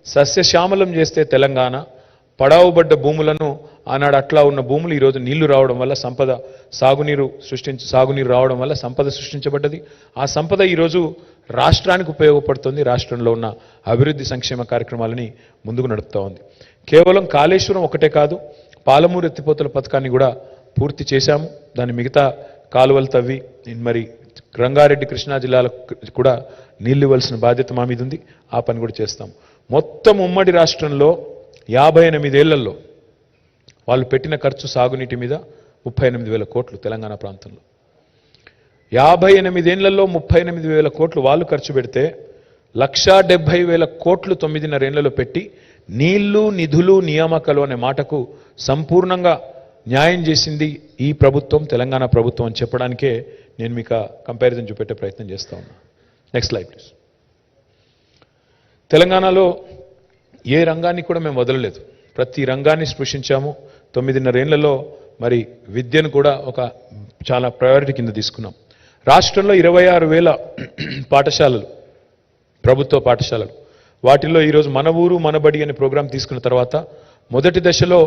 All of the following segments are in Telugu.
సస్యశ్యామలం చేస్తే తెలంగాణ పడావుబడ్డ భూములను ఆనాడు అట్లా ఉన్న భూములు ఈరోజు నీళ్లు రావడం వల్ల సంపద సాగునీరు రావడం వల్ల సంపద సృష్టించబడ్డది. ఆ సంపద ఈరోజు రాష్ట్రానికి ఉపయోగపడుతుంది. రాష్ట్రంలో ఉన్న అభివృద్ధి సంక్షేమ కార్యక్రమాలని ముందుకు నడుపుతా ఉంది. కేవలం కాళేశ్వరం ఒకటే కాదు, పాలమూరు ఎత్తిపోతల పథకాన్ని కూడా పూర్తి చేశాము. దాని మిగతా కాలువలు తవ్వి మరి రంగారెడ్డి కృష్ణా జిల్లాలకు కూడా నీళ్లు ఇవ్వాల్సిన బాధ్యత మా మీద ఉంది. ఆ పని కూడా చేస్తాం. మొత్తం ఉమ్మడి రాష్ట్రంలో 58 ఏళ్లలో వాళ్ళు పెట్టిన ఖర్చు సాగునీటి మీద 38,000 కోట్లు. తెలంగాణ ప్రాంతంలో 58 ఏళ్లలో 38,000 కోట్లు వాళ్ళు ఖర్చు పెడితే 1,70,000 కోట్లు 9.5 ఏళ్లలో పెట్టి నీళ్లు నిధులు నియామకాలు అనే మాటకు సంపూర్ణంగా న్యాయం చేసింది ఈ ప్రభుత్వం, తెలంగాణ ప్రభుత్వం అని చెప్పడానికే నేను మీకు కంపారిజన్ చూపెట్టే ప్రయత్నం చేస్తా ఉన్నా. Next slide please. తెలంగాణలో ఏ రంగాన్ని కూడా మేము వదలలేదు. ప్రతి రంగాన్ని స్పృశించాము. 9.5 ఏళ్లలో మరి విద్యను కూడా ఒక చాలా ప్రయారిటీ కింద తీసుకున్నాం. రాష్ట్రంలో 26,000 పాఠశాలలు, ప్రభుత్వ పాఠశాలలు. వాటిల్లో ఈరోజు మన ఊరు మనబడి అనే ప్రోగ్రాం తీసుకున్న తర్వాత మొదటి దశలో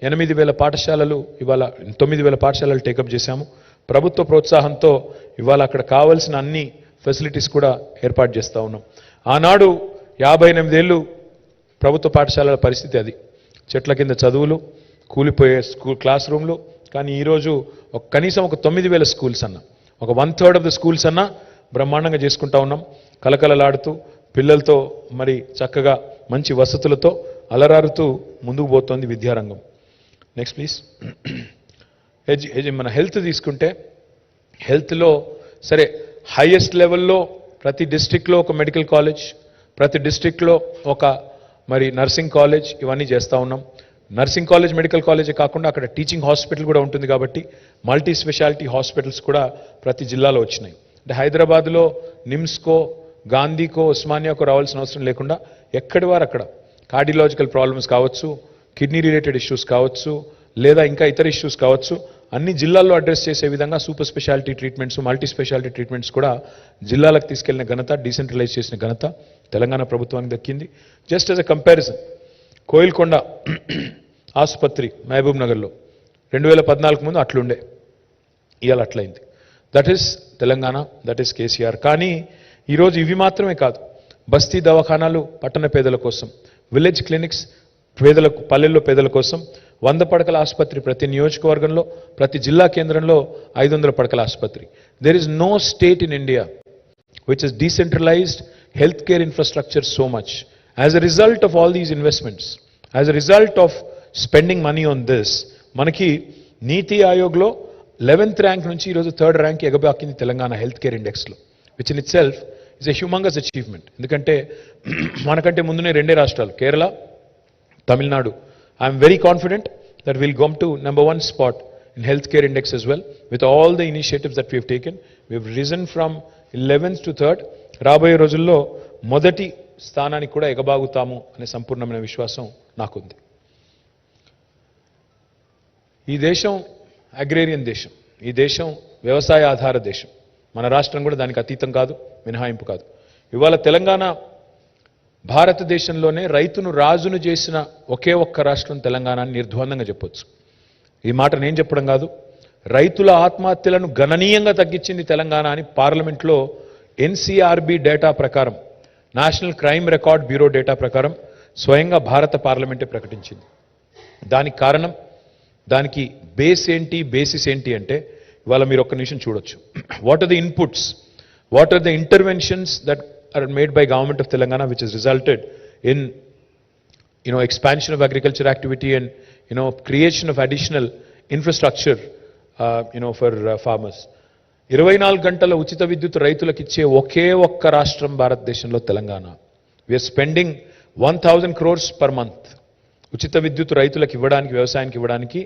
8,000 పాఠశాలలు, ఇవాళ 9,000 పాఠశాలలు టేకప్ చేశాము. ప్రభుత్వ ప్రోత్సాహంతో ఇవాళ అక్కడ కావాల్సిన అన్ని ఫెసిలిటీస్ కూడా ఏర్పాటు చేస్తూ ఉన్నాం. ఆనాడు 58 ఏళ్ళు ప్రభుత్వ పాఠశాలల పరిస్థితి అది. చెట్ల కింద చదువులు, కూలిపోయే క్లాస్ రూమ్లు. కానీ ఈరోజు కనీసం ఒక 9,000 స్కూల్స్ అన్న, ఒక 1/3 ఆఫ్ ద స్కూల్స్ అన్న బ్రహ్మాండంగా చేసుకుంటా ఉన్నాం. కలకలలాడుతూ పిల్లలతో మరి చక్కగా మంచి వసతులతో అలరారుతూ ముందుకు పోతోంది విద్యారంగం. Next please. మన హెల్త్ తీసుకుంటే హెల్త్లో సరే హైయెస్ట్ లెవెల్లో ప్రతి డిస్ట్రిక్ట్లో ఒక మెడికల్ కాలేజ్, ప్రతి డిస్ట్రిక్ట్లో ఒక మరి నర్సింగ్ కాలేజ్, ఇవన్నీ చేస్తూ ఉన్నాం. నర్సింగ్ కాలేజ్ మెడికల్ కాలేజే కాకుండా అక్కడ టీచింగ్ హాస్పిటల్ కూడా ఉంటుంది కాబట్టి మల్టీ స్పెషాలిటీ హాస్పిటల్స్ కూడా ప్రతి జిల్లాలో వచ్చినాయి. అంటే హైదరాబాద్లో నిమ్స్కో, గాంధీకో, ఉస్మానియాకో రావాల్సిన అవసరం లేకుండా ఎక్కడి వారు అక్కడ కార్డియాలజికల్ ప్రాబ్లమ్స్ కావచ్చు, కిడ్నీ రిలేటెడ్ ఇష్యూస్ కావచ్చు, లేదా ఇంకా ఇతర ఇష్యూస్ కావచ్చు, అన్ని జిల్లాల్లో అడ్రస్ చేసే విధంగా super speciality treatments, multi speciality treatments కూడా జిల్లాలకు తీసుకెళ్లిన ఘనత, డీసెంట్రలైజ్ చేసిన ఘనత తెలంగాణ ప్రభుత్వానికి దక్కింది. Just as a comparison, Koilkonda ఆసుపత్రి మహబూబ్ నగర్లో 2014 ముందు అట్లుండే, ఇవాళ అట్లయింది. That is Telangana, that is KCR. కానీ ఈరోజు ఇవి మాత్రమే కాదు, బస్తీ దవాఖానాలు పట్టణ పేదల కోసం, విలేజ్ క్లినిక్స్ పేదలకు, పల్లెల్లో పేదల కోసం 100 పడకల ఆసుపత్రి ప్రతి నియోజకవర్గంలో, ప్రతి జిల్లా కేంద్రంలో 500 పడకల ఆసుపత్రి. There is no state in India which has decentralized healthcare infrastructure so much. As a result of all these investments, as a result of spending money on this, మనకి నీతి ఆయోగ్లో 11th ర్యాంక్ నుంచి ఈరోజు 3rd ర్యాంక్ ఎగబాకింది తెలంగాణ హెల్త్ కేర్ ఇండెక్స్లో, which in itself is a humungous achievement. ఎందుకంటే మనకంటే ముందునే 2 రాష్ట్రాలు, Kerala, Tamil Nadu. I'm very confident that will come to number 1 spot in healthcare index as well with all the initiatives that we have taken. We have risen from 11th to 3rd. రాబోయే రోజుల్లో మొదటి స్థానానికి కూడా ఎగబాగుతాము అనే సంపూర్ణమైన విశ్వాసం నాకుంది. ఈ దేశం అగ్రేరియన్ దేశం, ఈ దేశం వ్యవసాయ ఆధార దేశం. మన రాష్ట్రం కూడా దానికి అతీతం కాదు, మినహాయింపు కాదు. ఇవాళ తెలంగాణ భారతదేశంలోనే రైతును రాజును చేసిన ఒకే ఒక్క రాష్ట్రం తెలంగాణ అని నిర్ద్వందంగా చెప్పొచ్చు. ఈ మాట నేను చెప్పడం కాదు, రైతుల ఆత్మహత్యలను గణనీయంగా తగ్గించింది తెలంగాణ అని పార్లమెంట్లో ఎన్సీఆర్బీ డేటా ప్రకారం, national crime record bureau data ప్రకారం స్వయంగా భారత పార్లమెంటే ప్రకటించింది. దానికి కారణం, దానికి బేసిస్ ఏంటి అంటే ఇవాళ మీరు ఒక్క నిమిషం చూడొచ్చు. What are the inputs, what are the interventions that are made by government of Telangana, which has resulted in expansion of agriculture activity and creation of additional infrastructure for farmers. 24 గంటల ఉచిత విద్యుత్ రైతులకు ఇచ్చే ఒకే ఒక్క రాష్ట్రం భారతదేశంలో Telangana. we are spending 1000 crores per month ఉచిత విద్యుత్ రైతులకు ఇవ్వడానికి, వ్యవసాయానికి ఇవ్వడానికి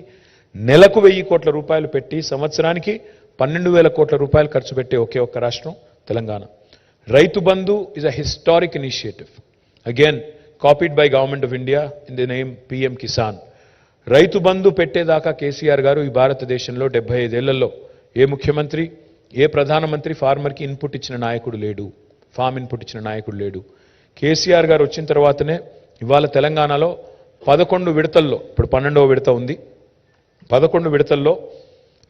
నెలకు 1000 కోట్ల రూపాయలు పెట్టి సంవత్సరానికి 12,000 కోట్ల రూపాయలు ఖర్చు పెట్టే ఒకే ఒక్క రాష్ట్రం Telangana. Raitu Bandhu is a historic initiative, again copied by Government of India in the name PM Kisan. Raitu Bandhu పెట్టేదాకా KCR గారు ఈ భారతదేశంలో 75 ఏళ్లలో ఏ ముఖ్యమంత్రి, ఏ ప్రధానమంత్రి ఫార్మర్కి ఇన్పుట్ ఇచ్చిన నాయకుడు లేడు, ఫార్మ్ ఇన్పుట్ ఇచ్చిన నాయకుడు లేడు. కేసీఆర్ గారు వచ్చిన తర్వాతనే ఇవాళ తెలంగాణలో 11 విడతల్లో, ఇప్పుడు 12వ విడత ఉంది, 11 విడతల్లో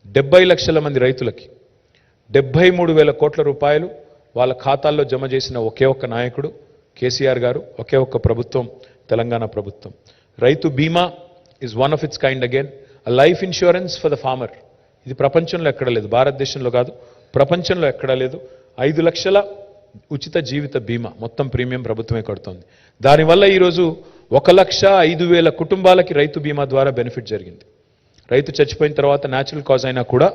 70 లక్షల మంది రైతులకి 73,000 కోట్ల రూపాయలు వాళ్ళ ఖాతాల్లో జమ చేసిన ఒకే ఒక్క నాయకుడు కేసీఆర్ గారు, ఒకే ఒక్క ప్రభుత్వం తెలంగాణ ప్రభుత్వం. Rythu Bima is one of its kind again, a life insurance for the farmer. ఇది ప్రపంచంలో ఎక్కడ లేదు, భారతదేశంలో కాదు, ప్రపంచంలో ఎక్కడా లేదు. 5 లక్షల ఉచిత జీవిత బీమా, మొత్తం ప్రీమియం ప్రభుత్వమే కడుతోంది. దానివల్ల ఈరోజు 1,05,000 కుటుంబాలకి రైతు బీమా ద్వారా బెనిఫిట్ జరిగింది. రైతు చచ్చిపోయిన తర్వాత న్యాచురల్ కాజ్ అయినా కూడా,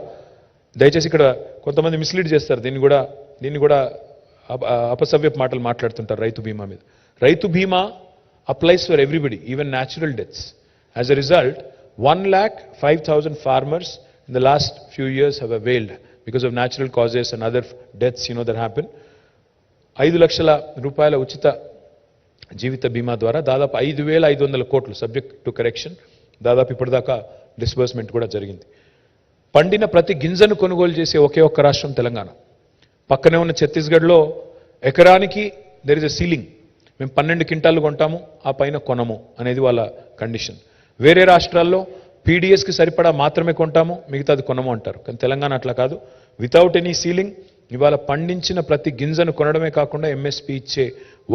దయచేసి ఇక్కడ కొంతమంది మిస్లీడ్ చేస్తారు, దీన్ని కూడా అపసవ్యపు మాటలు మాట్లాడుతుంటారు రైతు బీమా మీద. రైతు బీమా applies for everybody, even natural deaths. As a result 1,05,000 farmers in the last few years have availed because of natural causes and other deaths that happen. 5 లక్షల రూపాయల ఉచిత జీవిత బీమా ద్వారా దాదాపు 5,500 కోట్లు, సబ్జెక్ట్ టు కరెక్షన్, దాదాపు ఇప్పటిదాకా డిస్బర్స్మెంట్ కూడా జరిగింది. పండిన ప్రతి గింజను కొనుగోలు చేసే ఒకే ఒక్క రాష్ట్రం తెలంగాణ. పక్కనే ఉన్న ఛత్తీస్గఢ్లో ఎకరానికి దెర్ ఇస్ ఎ సీలింగ్, మేము 12 క్వింటాలు కొంటాము, ఆ పైన కొనము అనేది వాళ్ళ కండిషన్. వేరే రాష్ట్రాల్లో పీడిఎస్కి సరిపడా మాత్రమే కొంటాము, మిగతాది కొనము అంటారు. కానీ తెలంగాణ అట్లా కాదు, వితౌట్ ఎనీ సీలింగ్ ఇవాళ పండించిన ప్రతి గింజను కొనడమే కాకుండా ఎంఎస్పీ ఇచ్చే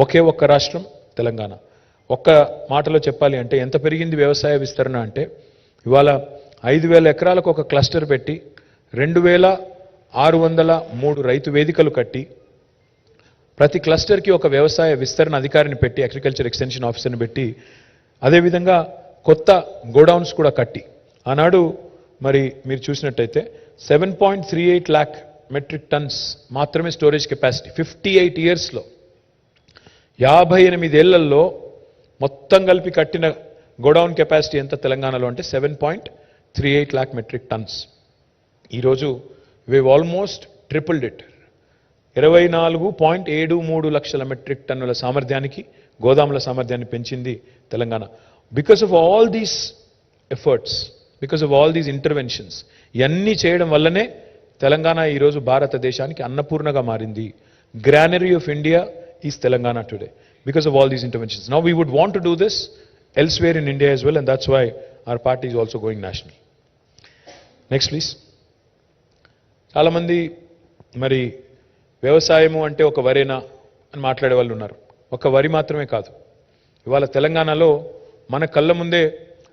ఒకే ఒక్క రాష్ట్రం తెలంగాణ. ఒక్క మాటలో చెప్పాలి అంటే ఎంత పెరిగింది వ్యవసాయ విస్తరణ అంటే, ఇవాళ 5,000 ఎకరాలకు ఒక క్లస్టర్ పెట్టి 2,603 రైతు వేదికలు కట్టి, ప్రతి క్లస్టర్కి ఒక వ్యవసాయ విస్తరణ అధికారిని పెట్టి, అగ్రికల్చర్ ఎక్స్టెన్షన్ ఆఫీసర్ని పెట్టి, అదేవిధంగా కొత్త గోడౌన్స్ కూడా కట్టి, ఆనాడు మరి మీరు చూసినట్టయితే 7.38 lakh మెట్రిక్ టన్స్ మాత్రమే స్టోరేజ్ కెపాసిటీ. 58 ఇయర్స్లో, 58 ఏళ్లలో మొత్తం కలిపి కట్టిన గోడౌన్ కెపాసిటీ ఎంత తెలంగాణలో అంటే 7.38 lakh మెట్రిక్ టన్స్. ఈరోజు వేవ్ ఆల్మోస్ట్ ట్రిపుల్డ్ ఇట్. 24.73 లక్షల మెట్రిక్ టన్నుల సామర్థ్యానికి, గోదాముల సామర్థ్యాన్ని పెంచింది Telangana. Because of all these efforts, because of all these interventions, ఇవన్నీ చేయడం వల్లనే తెలంగాణ ఈరోజు భారతదేశానికి అన్నపూర్ణగా మారింది. Granary of India is Telangana today because of all these interventions. Now we would want to do this elsewhere in India as well, and that's why our party is also going national. Next please. చాలామంది మరి వ్యవసాయము అంటే ఒక వరేనా అని మాట్లాడే వాళ్ళు ఉన్నారు. ఒక వరి మాత్రమే కాదు, ఇవాళ తెలంగాణలో మన కళ్ళ ముందే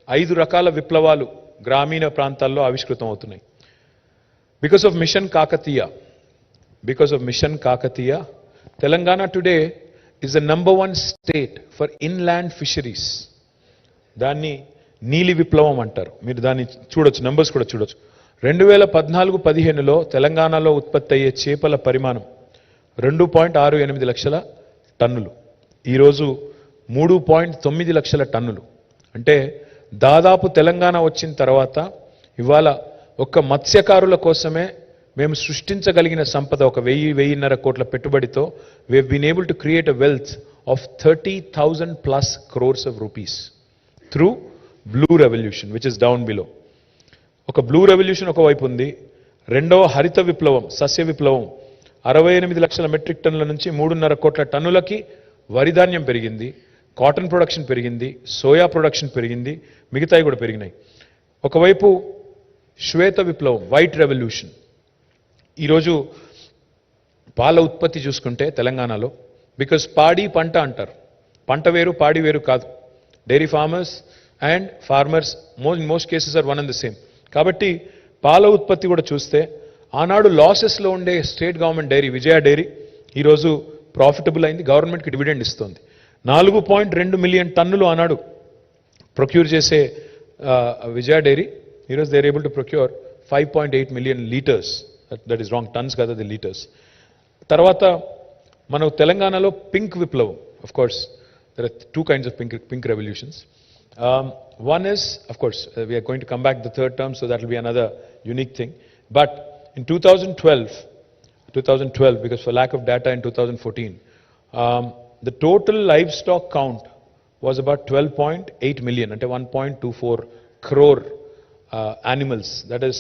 5 రకాల విప్లవాలు గ్రామీణ ప్రాంతాల్లో ఆవిష్కృతం అవుతున్నాయి. బికాస్ ఆఫ్ mission Kakatiya, Telangana today is the number 1 state for inland fisheries. దాన్ని నీలి విప్లవం అంటారు. మీరు దాన్ని చూడొచ్చు, నంబర్స్ కూడా చూడొచ్చు. 2014-15లో తెలంగాణలో ఉత్పత్తి అయ్యే చేపల పరిమాణం 2.68 లక్షల టన్నులు, ఈరోజు 3.9 లక్షల టన్నులు. అంటే దాదాపు తెలంగాణ వచ్చిన తర్వాత ఇవాళ ఒక్క మత్స్యకారుల కోసమే మేము సృష్టించగలిగిన సంపద ఒక 1,000-1,500 కోట్ల పెట్టుబడితో we have been able to create a wealth of 30,000 plus crores of rupees through blue revolution, which is down below. ఒక బ్లూ రెవల్యూషన్ ఒకవైపు ఉంది, రెండవ హరిత విప్లవం, సస్య విప్లవం 68 లక్షల మెట్రిక్ టన్నుల నుంచి 3.5 కోట్ల టన్నులకి వరిధాన్యం పెరిగింది, కాటన్ ప్రొడక్షన్ పెరిగింది, సోయా ప్రొడక్షన్ పెరిగింది, మిగతాయి కూడా పెరిగినాయి. ఒకవైపు శ్వేత విప్లవం, వైట్ రెవల్యూషన్. ఈరోజు పాల ఉత్పత్తి చూసుకుంటే తెలంగాణలో, బికాస్ పాడి పంట అంటారు, పంట వేరు పాడి వేరు కాదు. Dairy farmers and farmers in most cases are one and the same. కాబట్టి పాల ఉత్పత్తి కూడా చూస్తే ఆనాడు లాసెస్లో ఉండే state government dairy Vijaya dairy ఈరోజు ప్రాఫిటబుల్ అయింది, గవర్నమెంట్కి డివిడెండ్ ఇస్తుంది. 4.2 మిలియన్ టన్నులు ఆనాడు ప్రొక్యూర్ చేసే విజయ డైరీ, ఈరోజు they are able to procure 5.8 million litres. That is wrong, tons కదా, ది లీటర్స్. తర్వాత మన తెలంగాణలో పింక్ విప్లవం. Of course there are 2 kinds of pink revolutions. One is, of course, we are going to come back the third term, so that will be another unique thing. But in 2012, because for lack of data in 2014, the total livestock count was about 12.8 million, ante 1.24 crore animals, that is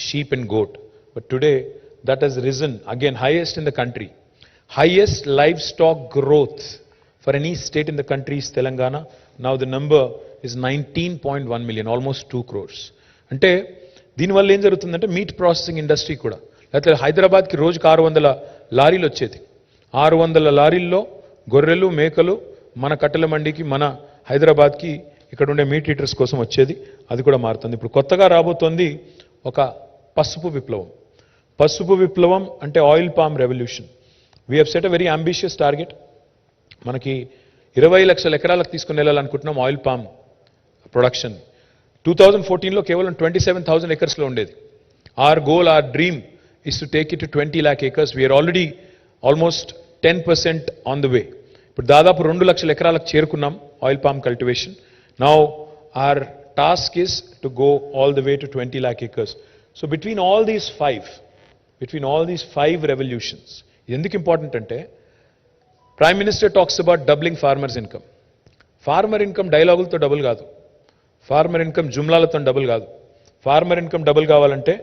sheep and goat. But today that has risen again, highest in the country, highest livestock growth for any state in the country is Telangana. Now the number is 19.1 million, almost 2 crores. అంటే దీనివల్ల ఏం జరుగుతుందంటే మీట్ ప్రాసెసింగ్ ఇండస్ట్రీ కూడా, లేకపోతే హైదరాబాద్కి రోజుకి 600 లారీలు వచ్చేది. 600 లారీల్లో గొర్రెలు మేకలు మన కట్టెల మండికి మన హైదరాబాద్కి ఇక్కడ ఉండే మీట్ ఈటర్స్ కోసం వచ్చేది. అది కూడా మారుతుంది. ఇప్పుడు కొత్తగా రాబోతోంది ఒక పసుపు విప్లవం. పసుపు విప్లవం అంటే oil palm revolution. We have set a very ambitious target. మనకి 20 లక్షల ఎకరాలకు తీసుకుని వెళ్ళాలనుకుంటున్నాం ఆయిల్ పామ్ ప్రొడక్షన్. 2014లో కేవలం 27,000 ఎకర్స్లో ఉండేది. Our goal, our dream is to take it to 20 lakh acres. We are already almost 10% on the way. ఇప్పుడు దాదాపు 2 లక్షల ఎకరాలకు చేరుకున్నాం oil palm cultivation. Now our task is to go all the way to 20 lakh acres. So between all these five revolutions, ఎందుకు ఇంపార్టెంట్ అంటే prime minister talks about doubling farmers income. Farmer income డైలాగులతో డబుల్ కాదు, ఫార్మర్ ఇన్కమ్ జుమ్లాలతో డబుల్ కాదు. ఫార్మర్ ఇన్కమ్ డబుల్ కావాలంటే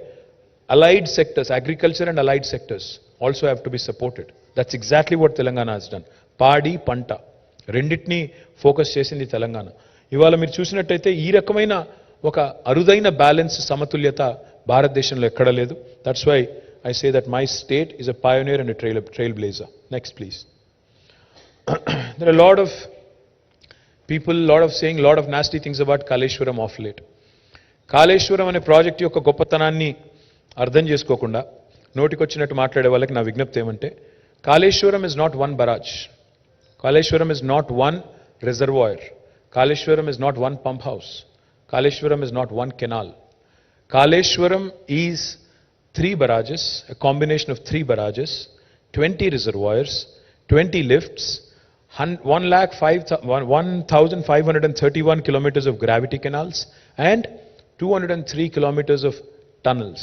allied sectors, agriculture and allied sectors also have to be supported. That's exactly what Telangana has done. పాడి పంట రెండిటిని ఫోకస్ చేసింది తెలంగాణ. ఇవాళ మీరు చూసినట్టయితే ఈ రకమైన ఒక అరుదైన బ్యాలెన్స్, సమతుల్యత భారతదేశంలో ఎక్కడ లేదు. That's why I say that my state is a pioneer and a trailblazer. Next, please. There are a lot of people, saying a lot of nasty things about Kaleshwaram of late. Kaleshwaram అనే ప్రాజెక్ట్ యొక్క గొప్పతనాన్ని అర్థం చేసుకోకుండా నోటికొచ్చినట్టు మాట్లాడే వాళ్ళకి నా విజ్ఞప్తి ఏమంటే, Kaleshwaram is not one barrage, Kaleshwaram is not one reservoir, Kaleshwaram is not one pump house, Kaleshwaram is not one canal. Kaleshwaram is 3 barrages, a combination of 3 barrages, 20 reservoirs, 20 lifts, 1,531 kilometers of gravity canals and 203 kilometers of tunnels.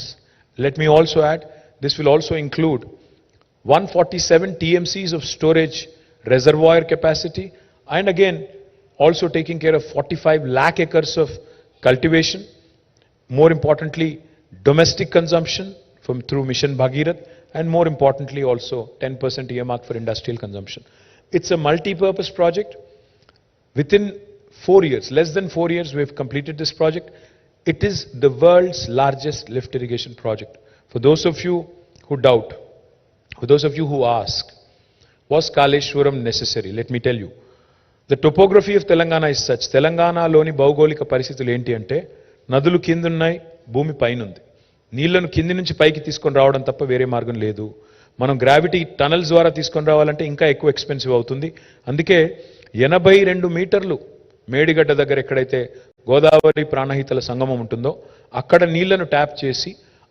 Let me also add, this will also include 147 TMCs of storage reservoir capacity, and again also taking care of 45 lakh acres of cultivation. More importantly, domestic consumption through Mission Bhagirath, and more importantly also 10% earmark for industrial consumption. It's a multi-purpose project. Within 4 years, less than 4 years, we have completed this project. It is the world's largest lift irrigation project. For those of you who doubt, for those of you who ask, was Kaleshwaram necessary? Let me tell you. The topography of Telangana is such. Telangana loni భౌగోళిక పరిస్థితులు ఏంటి అంటే, నదులు కిందున్నాయి, భూమి పైన ఉంది. నీళ్లను కింది నుంచి పైకి తీసుకొని రావడం తప్ప వేరే మార్గం లేదు. మనం గ్రావిటీ టనల్స్ ద్వారా తీసుకొని రావాలంటే ఇంకా ఎక్కువ ఎక్స్పెన్సివ్ అవుతుంది. అందుకే 82 మీటర్లు మేడిగడ్డ దగ్గర ఎక్కడైతే గోదావరి ప్రాణహితల సంగమం ఉంటుందో అక్కడ నీళ్లను ట్యాప్ చేసి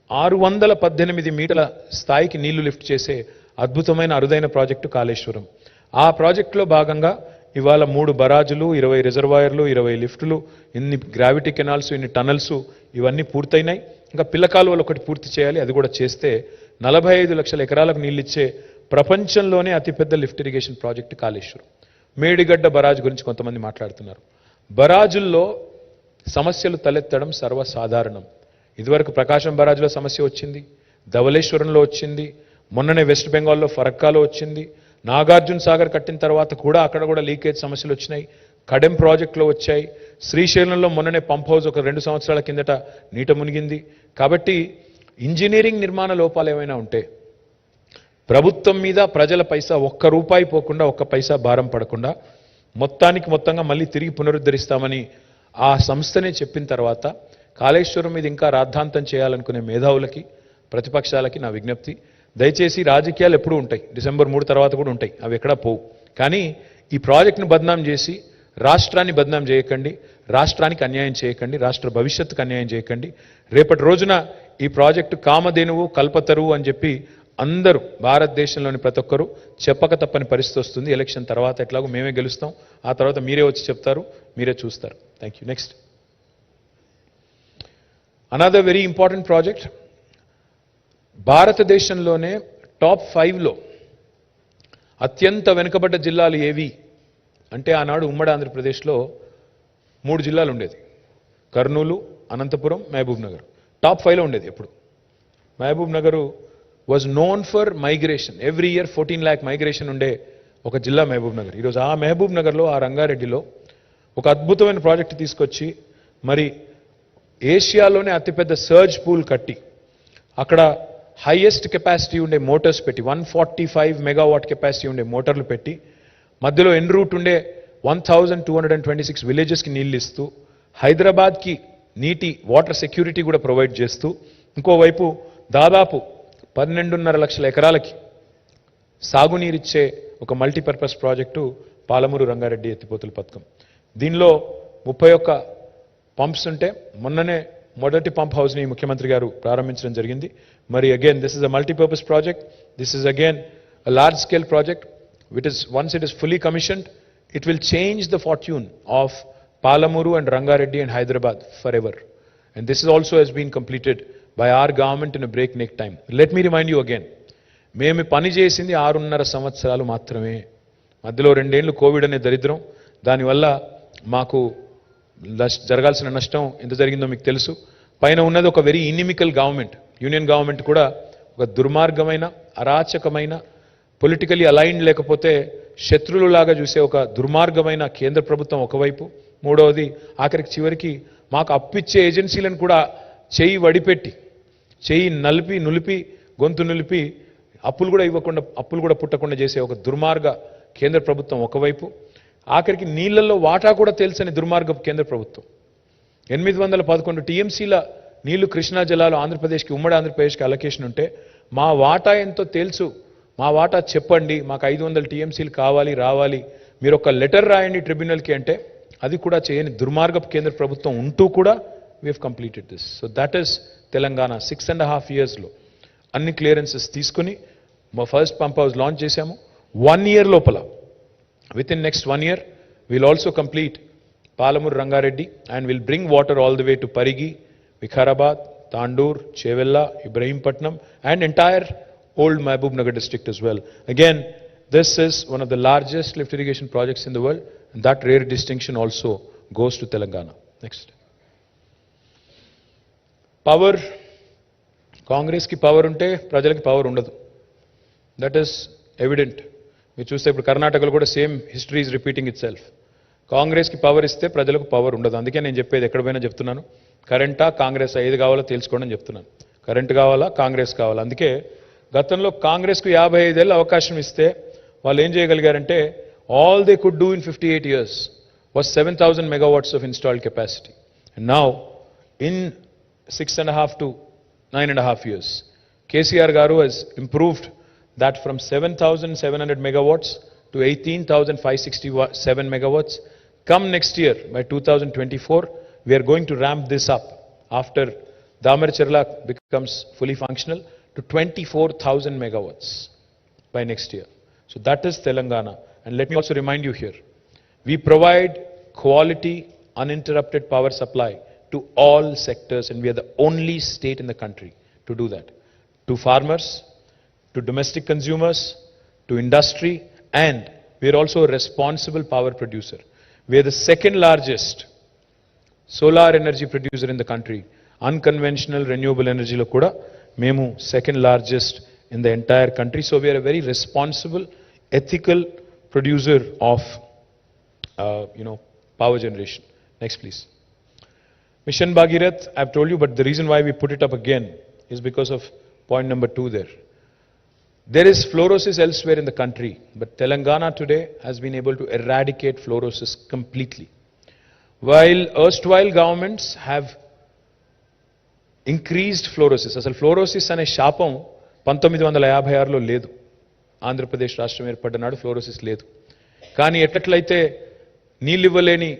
618 మీటర్ల స్థాయికి నీళ్లు లిఫ్ట్ చేసే అద్భుతమైన అరుదైన ప్రాజెక్టు కాళేశ్వరం. ఆ ప్రాజెక్టులో భాగంగా ఇవాళ 3 బరాజులు, 20 రిజర్వాయర్లు, 20 లిఫ్టులు, ఇన్ని గ్రావిటీ కెనాల్స్, ఇన్ని టనల్స్ ఇవన్నీ పూర్తయినాయి. ఇంకా పిల్ల కాలువలు ఒకటి పూర్తి చేయాలి. అది కూడా చేస్తే 45 లక్షల ఎకరాలకు నీళ్ళిచ్చే ప్రపంచంలోనే అతిపెద్ద lift irrigation project Kaleshwaram. Medigadda barrage గురించి కొంతమంది మాట్లాడుతున్నారు. బరాజుల్లో సమస్యలు తలెత్తడం సర్వసాధారణం. ఇదివరకు ప్రకాశం బరాజ్లో సమస్య వచ్చింది, ధవళేశ్వరంలో వచ్చింది, మొన్ననే వెస్ట్ బెంగాల్లో ఫరక్కాలో వచ్చింది, నాగార్జున సాగర్ కట్టిన తర్వాత కూడా అక్కడ కూడా లీకేజ్ సమస్యలు వచ్చినాయి, కడెం ప్రాజెక్టులో వచ్చాయి, శ్రీశైలంలో మొన్ననే పంప్ హౌస్ ఒక 2 సంవత్సరాల కిందట నీట మునిగింది. కాబట్టి ఇంజనీరింగ్ నిర్మాణ లోపాలు ఏమైనా ఉంటే ప్రభుత్వం మీద ప్రజల పైసా ఒక్క రూపాయి పోకుండా, ఒక్క పైసా భారం పడకుండా మొత్తంగా మళ్ళీ తిరిగి పునరుద్ధరిస్తామని ఆ సంస్థనే చెప్పిన తర్వాత కాళేశ్వరం మీద ఇంకా రాద్ధాంతం చేయాలనుకునే మేధావులకి, ప్రతిపక్షాలకి నా విజ్ఞప్తి, దయచేసి రాజకీయాలు ఎప్పుడూ ఉంటాయి, డిసెంబర్ 3 తర్వాత కూడా ఉంటాయి, అవి ఎక్కడా పోవు. కానీ ఈ ప్రాజెక్టును బద్నాం చేసి రాష్ట్రాన్ని బద్నాం చేయకండి, రాష్ట్రానికి అన్యాయం చేయకండి, రాష్ట్ర భవిష్యత్తుకు అన్యాయం చేయకండి. రేపటి రోజున ఈ ప్రాజెక్టు కామధేనువు, కల్పతరువు అని చెప్పి అందరూ భారతదేశంలోని ప్రతి ఒక్కరూ చెప్పక తప్పని పరిస్థితి వస్తుంది. ఎలక్షన్ తర్వాత ఎట్లాగో మేమే గెలుస్తాం, ఆ తర్వాత మీరే వచ్చి చెప్తారు, మీరే చూస్తారు. Thank you. Next, another very important project. భారతదేశంలోనే టాప్ 5లో అత్యంత వెనుకబడ్డ జిల్లాలు ఏవి అంటే ఆనాడు ఉమ్మడి ఆంధ్రప్రదేశ్లో 3 జిల్లాలు ఉండేది, కర్నూలు, అనంతపురం, మహబూబ్ నగర్. టాప్ 5లో ఉండేది ఎప్పుడు. Mahbubnagar was known for migration. Every year 14 lakh migration ఉండే ఒక జిల్లా మహబూబ్ నగర్. ఈరోజు ఆ మహబూబ్ నగర్లో, ఆ రంగారెడ్డిలో ఒక అద్భుతమైన ప్రాజెక్టు తీసుకొచ్చి మరి ఏషియాలోనే అతిపెద్ద సర్జ్ పూల్ కట్టి అక్కడ హైయెస్ట్ కెపాసిటీ ఉండే మోటార్స్ పెట్టి 145 మెగావాట్ కెపాసిటీ ఉండే మోటార్లు పెట్టి మధ్యలో ఎన్ రూట్ ఉండే 1226 విలేజెస్కి నీళ్ళు ఇస్తూ హైదరాబాద్కి నీటి వాటర్ సెక్యూరిటీ కూడా ప్రొవైడ్ చేస్తూ ఇంకోవైపు దాదాపు 12.5 లక్షల ఎకరాలకి సాగునీరిచ్చే ఒక మల్టీపర్పస్ ప్రాజెక్టు పాలమూరు రంగారెడ్డి ఎత్తిపోతుల పథకం. దీనిలో 31 పంప్స్ ఉంటే మొన్ననే మొదటి పంప్ హౌస్ని ముఖ్యమంత్రి గారు ప్రారంభించడం జరిగింది. మరి again this is a multipurpose project, this is again a large scale project. Once it is fully commissioned, it will change the fortune of Palamuru and Rangareddy and Hyderabad forever. And this is also has been completed by our government in a breakneck time. Let me remind you again, మేము పని చేసింది 6.5 సంవత్సరాలు మాత్రమే. మధ్యలో 2 ఏళ్ళు కోవిడ్ అనే దరిద్రం, దానివల్ల మాకు జరగాల్సిన నష్టం ఎంత జరిగిందో మీకు తెలుసు. పైన ఉన్నది ఒక very inimical government, union government కూడా ఒక దుర్మార్గమైన, అరాచకమైన, పొలిటికలీ అలైన్డ్ లేకపోతే శత్రువులాగా చూసే ఒక దుర్మార్గమైన కేంద్ర ప్రభుత్వం ఒకవైపు, మూడవది ఆఖరికి చివరికి మాకు అప్పిచ్చే ఏజెన్సీలను కూడా చేయి వడిపెట్టి, చేయి నులిపి గొంతు నిలిపి అప్పులు కూడా ఇవ్వకుండా, అప్పులు కూడా పుట్టకుండా చేసే ఒక దుర్మార్గ కేంద్ర ప్రభుత్వం ఒకవైపు, ఆఖరికి నీళ్లలో వాటా కూడా తెలుసని దుర్మార్గ కేంద్ర ప్రభుత్వం. 811 టీఎంసీల నీళ్లు కృష్ణా జలాలు ఆంధ్రప్రదేశ్కి, ఉమ్మడి ఆంధ్రప్రదేశ్కి అలొకేషన్ ఉంటే మా వాటా ఎంతో తెలుసు, మా వాటా చెప్పండి, మాకు 500 టీఎంసీలు కావాలి, రావాలి, మీరు ఒక లెటర్ రాయండి ట్రిబ్యునల్కి అంటే అది కూడా చేయని దుర్మార్గపు కేంద్ర ప్రభుత్వం ఉంటూ కూడా we have completed this. So that is Telangana. 6.5 yearsలో అన్ని క్లియరెన్సెస్ తీసుకుని మా ఫస్ట్ పంప్ హౌస్ లాంచ్ చేశాము. 1 year లోపల, with in next 1 year will also complete Palamuru Rangareddy and will bring water all the way to Parigi, Vikarabad, Tandur, Chevella, Ibrahimpatnam and entire old Mahbub Nagar district as well. Again, this is one of the largest lift irrigation projects in the world, and that rare distinction also goes to Telangana. Next. Power. Congress ki power unte prajalaki power undadu. That is evident. మీరు చూస్తే ఇప్పుడు కర్ణాటకలో కూడా same history is repeating it self. కాంగ్రెస్కి పవర్ ఇస్తే ప్రజలకు పవర్ ఉండదు. అందుకే నేను చెప్పేది ఎక్కడ పోయినా చెప్తున్నాను, కరెంటా కాంగ్రెస్ ఏది కావాలో తెలుసుకోండి అని చెప్తున్నాను. కరెంట్ కావాలా, కాంగ్రెస్ కావాలా. అందుకే గతంలో కాంగ్రెస్కు 55 ఏళ్ళ అవకాశం ఇస్తే వాళ్ళు ఏం చేయగలిగారంటే all they could do in 58 years was 7,000 megawatts of installed capacity. And now in 6.5 to 9.5 years, KCR garu has improved that from 7,700 megawatts to 18,567 megawatts. Come next year, by 2024, we are going to ramp this up after Damarcherla becomes fully functional to 24,000 megawatts by next year. So that is Telangana. And let me also remind you here, we provide quality, uninterrupted power supply to all sectors, and we are the only state in the country to do that. To farmers, to domestic consumers, to industry, and we are also a responsible power producer. We are the second largest solar energy producer in the country. Unconventional renewable energy lo kuda memu second largest in the entire country. So we are a very responsible, ethical producer of power generation. Next please. Mission Bhagirath, I've told you, but the reason why we put it up again is because of point number 2 there. There is fluorosis elsewhere in the country, but Telangana today has been able to eradicate fluorosis completely. While erstwhile governments have increased fluorosis, అసలు ఫ్లోరోసిస్ అనే శాపం 1956లో లేదు. ఆంధ్రప్రదేశ్ రాష్ట్రం ఏర్పడ్డ నాడు ఫ్లోరోసిస్ లేదు. కానీ ఎట్లయితే నీళ్ళు ఇవ్వలేని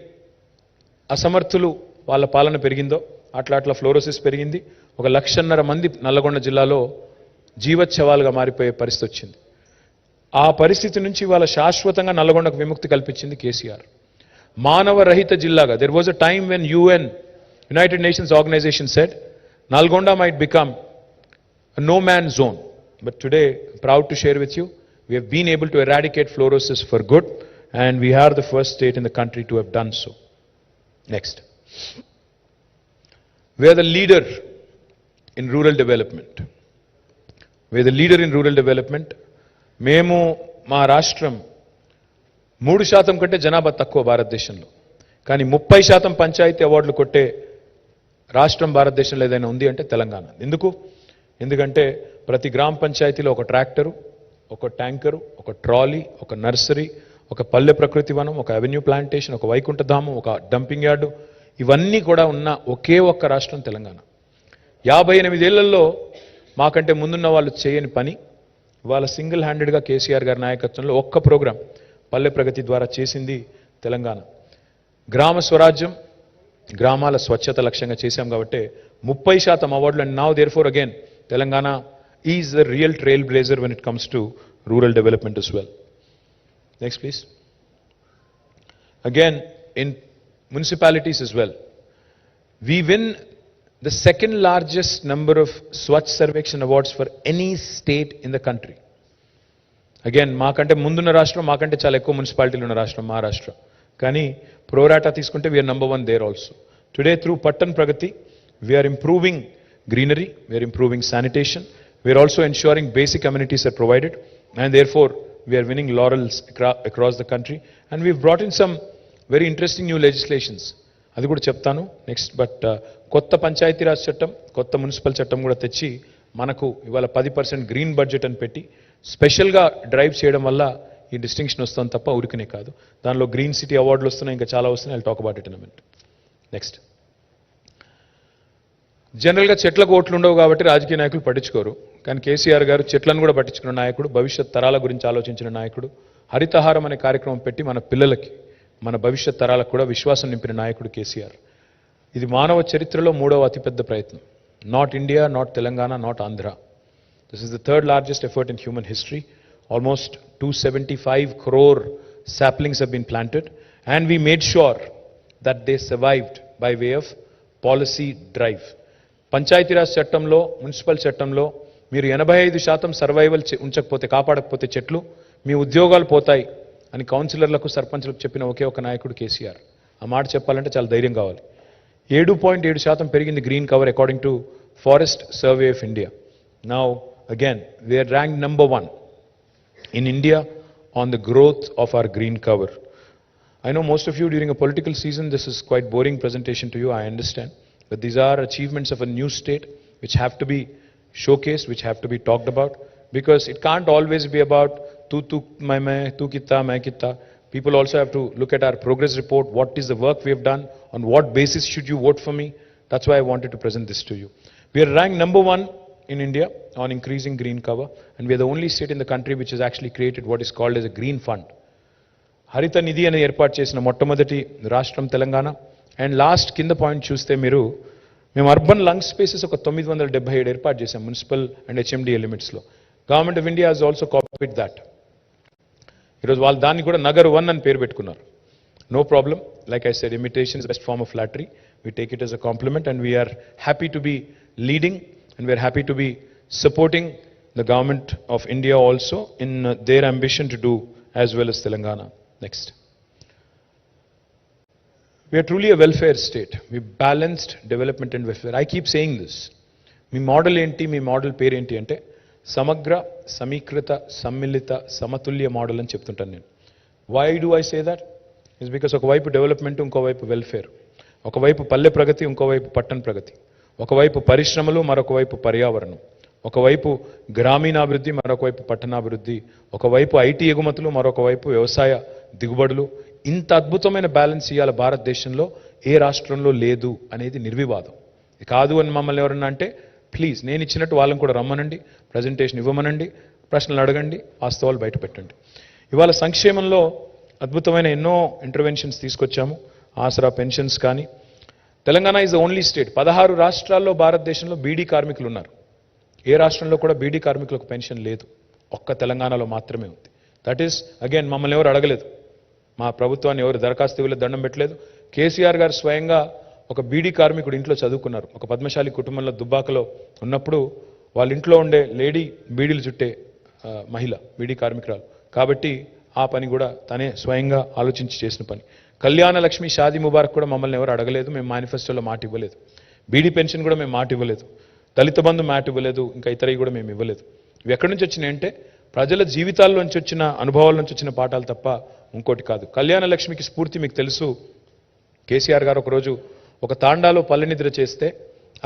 అసమర్థులు వాళ్ళ పాలన పెరిగిందో అట్లా ఫ్లోరోసిస్ పెరిగింది. 1,50,000 మంది నల్లగొండ జిల్లాలో జీవచ్ఛవాలుగా మారిపోయే పరిస్థితి వచ్చింది. ఆ పరిస్థితి నుంచి వాళ్ళ శాశ్వతంగా నల్లగొండకు విముక్తి కల్పించింది కేసీఆర్. మానవ రహిత జిల్లాగా, there was a time when United Nations organization said Nalgonda might become a no-man zone. But today, proud to share with you, we have been able to eradicate fluorosis for good, and we are the first state in the country to have done so. Next. We are the leader in rural development. We are the leader in rural development. Memo ma Rashtram 3% కంటే జనాభా తక్కువ భారతదేశంలో. కానీ 30% పంచాయతీ అవార్డులు కొట్టే రాష్ట్రం భారతదేశంలో ఏదైనా ఉంది అంటే తెలంగాణ. ఎందుకంటే ప్రతి గ్రామ పంచాయతీలో ఒక ట్రాక్టరు, ఒక ట్యాంకరు, ఒక ట్రాలీ, ఒక నర్సరీ, ఒక పల్లె ప్రకృతి వనం, ఒక అవెన్యూ ప్లాంటేషన్, ఒక వైకుంఠధామం, ఒక డంపింగ్ యార్డు, ఇవన్నీ కూడా ఉన్న ఒకే ఒక్క రాష్ట్రం తెలంగాణ. 58 ఏళ్లలో మాకంటే ముందున్న వాళ్ళు చేయని పని ఇవాళ సింగిల్ హ్యాండెడ్గా కేసీఆర్ గారి నాయకత్వంలో ఒక్క ప్రోగ్రాం పల్లె ప్రగతి ద్వారా చేసింది తెలంగాణ. గ్రామ స్వరాజ్యం, గ్రామాల స్వచ్ఛత లక్ష్యంగా చేశాం కాబట్టి 30% అవార్డులు. And now therefore again Telangana is the real trailblazer when it comes to rural development as well. Next please. Again in municipalities as well, we win the second largest number of Swachh Sarvekshan awards for any state in the country. Again మాకంటే ముందున్న రాష్ట్రం, మాకంటే చాలా ఎక్కువ మున్సిపాలిటీలు ఉన్న రాష్ట్రం మహారాష్ట్ర. కానీ ప్రోరాటా తీసుకుంటే we are number 1 there also. Today through Pattan Pragati we are improving greenery, we are improving sanitation, we are also ensuring basic amenities are provided, and therefore we are winning laurels across the country, and we've brought in some very interesting new legislations. అది కూడా చెప్తాను నెక్స్ట్. బట్ కొత్త పంచాయతీరాజ్ చట్టం, కొత్త మున్సిపల్ చట్టం కూడా తెచ్చి మనకు ఇవాళ 10% గ్రీన్ బడ్జెట్ అని పెట్టి స్పెషల్గా డ్రైవ్ చేయడం వల్ల ఈ డిస్టింక్షన్ వస్తుంది తప్ప ఊరికనే కాదు. దానిలో గ్రీన్ సిటీ అవార్డులు వస్తున్నాయి, ఇంకా చాలా వస్తున్నాయి. I'll talk about it in a minute. Next. జనరల్గా చెట్లకు ఓట్లు ఉండవు కాబట్టి రాజకీయ నాయకులు పట్టించుకోరు. కానీ కేసీఆర్ గారు చెట్లను కూడా పట్టించుకున్న నాయకుడు, భవిష్యత్ తరాల గురించి ఆలోచించిన నాయకుడు, హరితహారం అనే కార్యక్రమం పెట్టి మన పిల్లలకి, మన భవిష్యత్ తరాలకు కూడా విశ్వాసం నింపిన నాయకుడు కేసీఆర్. ఇది మానవ చరిత్రలో 3వ అతిపెద్ద ప్రయత్నం. Not India, not Telangana, not Andhra. This is the third largest effort in human history. Almost 275 crore saplings have been planted, and we made sure that they survived by way of policy drive. Panchayati Raj చట్టంలో, మున్సిపల్ చట్టంలో మీరు 85% సర్వైవల్ ఉంచకపోతే, కాపాడకపోతే చెట్లు మీ ఉద్యోగాలు పోతాయి అని కౌన్సిలర్లకు, సర్పంచ్లకు చెప్పిన ఒకే ఒక నాయకుడు కేసీఆర్. ఆ మాట చెప్పాలంటే చాలా ధైర్యం కావాలి. 7.7% పెరిగింది green cover according to forest survey of India. Now again we are rank number 1 in India on the growth of our green cover. I know most of you during a political season this is quite boring presentation to you, I understand, but these are achievements of a new state which have to be showcased, which have to be talked about, because it can't always be about tu tu kitta. People also have to look at our progress report, what is the work we have done, on what basis should you vote for me. That's why I wanted to present this to you. We are ranked number 1 in India on increasing green cover, and we are the only state in the country which has actually created what is called as a green fund. హరిత నిధి అనేది ఏర్పాటు చేసిన మొట్టమొదటి రాష్ట్రం తెలంగాణ. అండ్ లాస్ట్ కింద పాయింట్ చూస్తే మేము అర్బన్ లంగ్ స్పేసెస్ ఒక 977 ఏర్పాటు చేశాం మున్సిపల్ అండ్ హెచ్ఎండిఏ లిమిట్స్లో. Government of India has also copied that. ఈరోజు వాళ్ళు దాన్ని కూడా నగర్ 1 అని పేరు పెట్టుకున్నారు. No problem, like I said, imitation is best form of flattery. We take it as a compliment, and we are happy to be leading, and we are happy to be supporting the government of India also in their ambition to do as well as Telangana. Next. We are truly a welfare state. We balanced development and welfare. I keep saying this. Me model ఏంటి, మీ మోడల్ పేరు ఏంటి అంటే సమగ్ర, సమీకృత, సమ్మిళిత, సమతుల్య మోడల్ అని చెప్తుంటాను నేను. Why do I say that? It's because ఒకవైపు డెవలప్మెంట్, ఇంకోవైపు వెల్ఫేర్. ఒకవైపు పల్లె ప్రగతి, ఇంకోవైపు పట్టణ ప్రగతి. ఒకవైపు పరిశ్రమలు, మరొకవైపు పర్యావరణం. ఒకవైపు గ్రామీణాభివృద్ధి, మరొకవైపు పట్టణాభివృద్ధి. ఒకవైపు ఐటీ ఎగుమతులు, మరొకవైపు వ్యవసాయ దిగుబడులు. ఇంత అద్భుతమైన బ్యాలెన్స్ ఇవాళ భారతదేశంలో ఏ రాష్ట్రంలో లేదు అనేది నిర్వివాదం. కాదు అని మమ్మల్ని ఎవరన్నా అంటే ప్లీజ్ నేను ఇచ్చినట్టు వాళ్ళని కూడా రమ్మనండి, ప్రజెంటేషన్ ఇవ్వమనండి, ప్రశ్నలు అడగండి, వాస్తవాలు బయట పెట్టండి. ఇవాళ సంక్షేమంలో అద్భుతమైన ఎన్నో ఇంటర్వెన్షన్స్ తీసుకొచ్చాము. ఆసరా పెన్షన్స్ కానీ. Telangana is the only state, 16 రాష్ట్రాల్లో భారతదేశంలో బీడీ కార్మికులు ఉన్నారు. ఏ రాష్ట్రంలో కూడా బీడీ కార్మికులకు పెన్షన్ లేదు, ఒక్క తెలంగాణలో మాత్రమే ఉంది. దట్ ఈస్ అగైన్ మమ్మల్ని ఎవరు అడగలేదు, మా ప్రభుత్వాన్ని ఎవరు దరఖాస్తు ఇవ్వలేదు, దండం పెట్టలేదు. కేసీఆర్ గారు స్వయంగా ఒక బీడీ కార్మికుడు ఇంట్లో చదువుకున్నారు. ఒక పద్మశాలి కుటుంబంలో దుబ్బాకలో ఉన్నప్పుడు వాళ్ళ ఇంట్లో ఉండే లేడీ బీడీలు చుట్టే మహిళ, బీడీ కార్మికురాలు కాబట్టి ఆ పని కూడా తనే స్వయంగా ఆలోచించి చేసిన పని. కళ్యాణ లక్ష్మి, షాదీ ముబారక్ కూడా మమ్మల్ని ఎవరు అడగలేదు, మేము మేనిఫెస్టోలో మాట ఇవ్వలేదు. బీడీ పెన్షన్ కూడా మేము మాట ఇవ్వలేదు. దళిత బంధు మాట ఇవ్వలేదు, ఇంకా ఇతరవి కూడా మేము ఇవ్వలేదు. ఇవి ఎక్కడి నుంచి వచ్చినాయంటే ప్రజల జీవితాల్లోంచి వచ్చిన అనుభవాల నుంచి వచ్చిన పాఠాలు తప్ప ఇంకోటి కాదు. కళ్యాణ లక్ష్మికి స్ఫూర్తి మీకు తెలుసు. కేసీఆర్ గారు ఒకరోజు ఒక తాండాలో పల్లె నిద్ర చేస్తే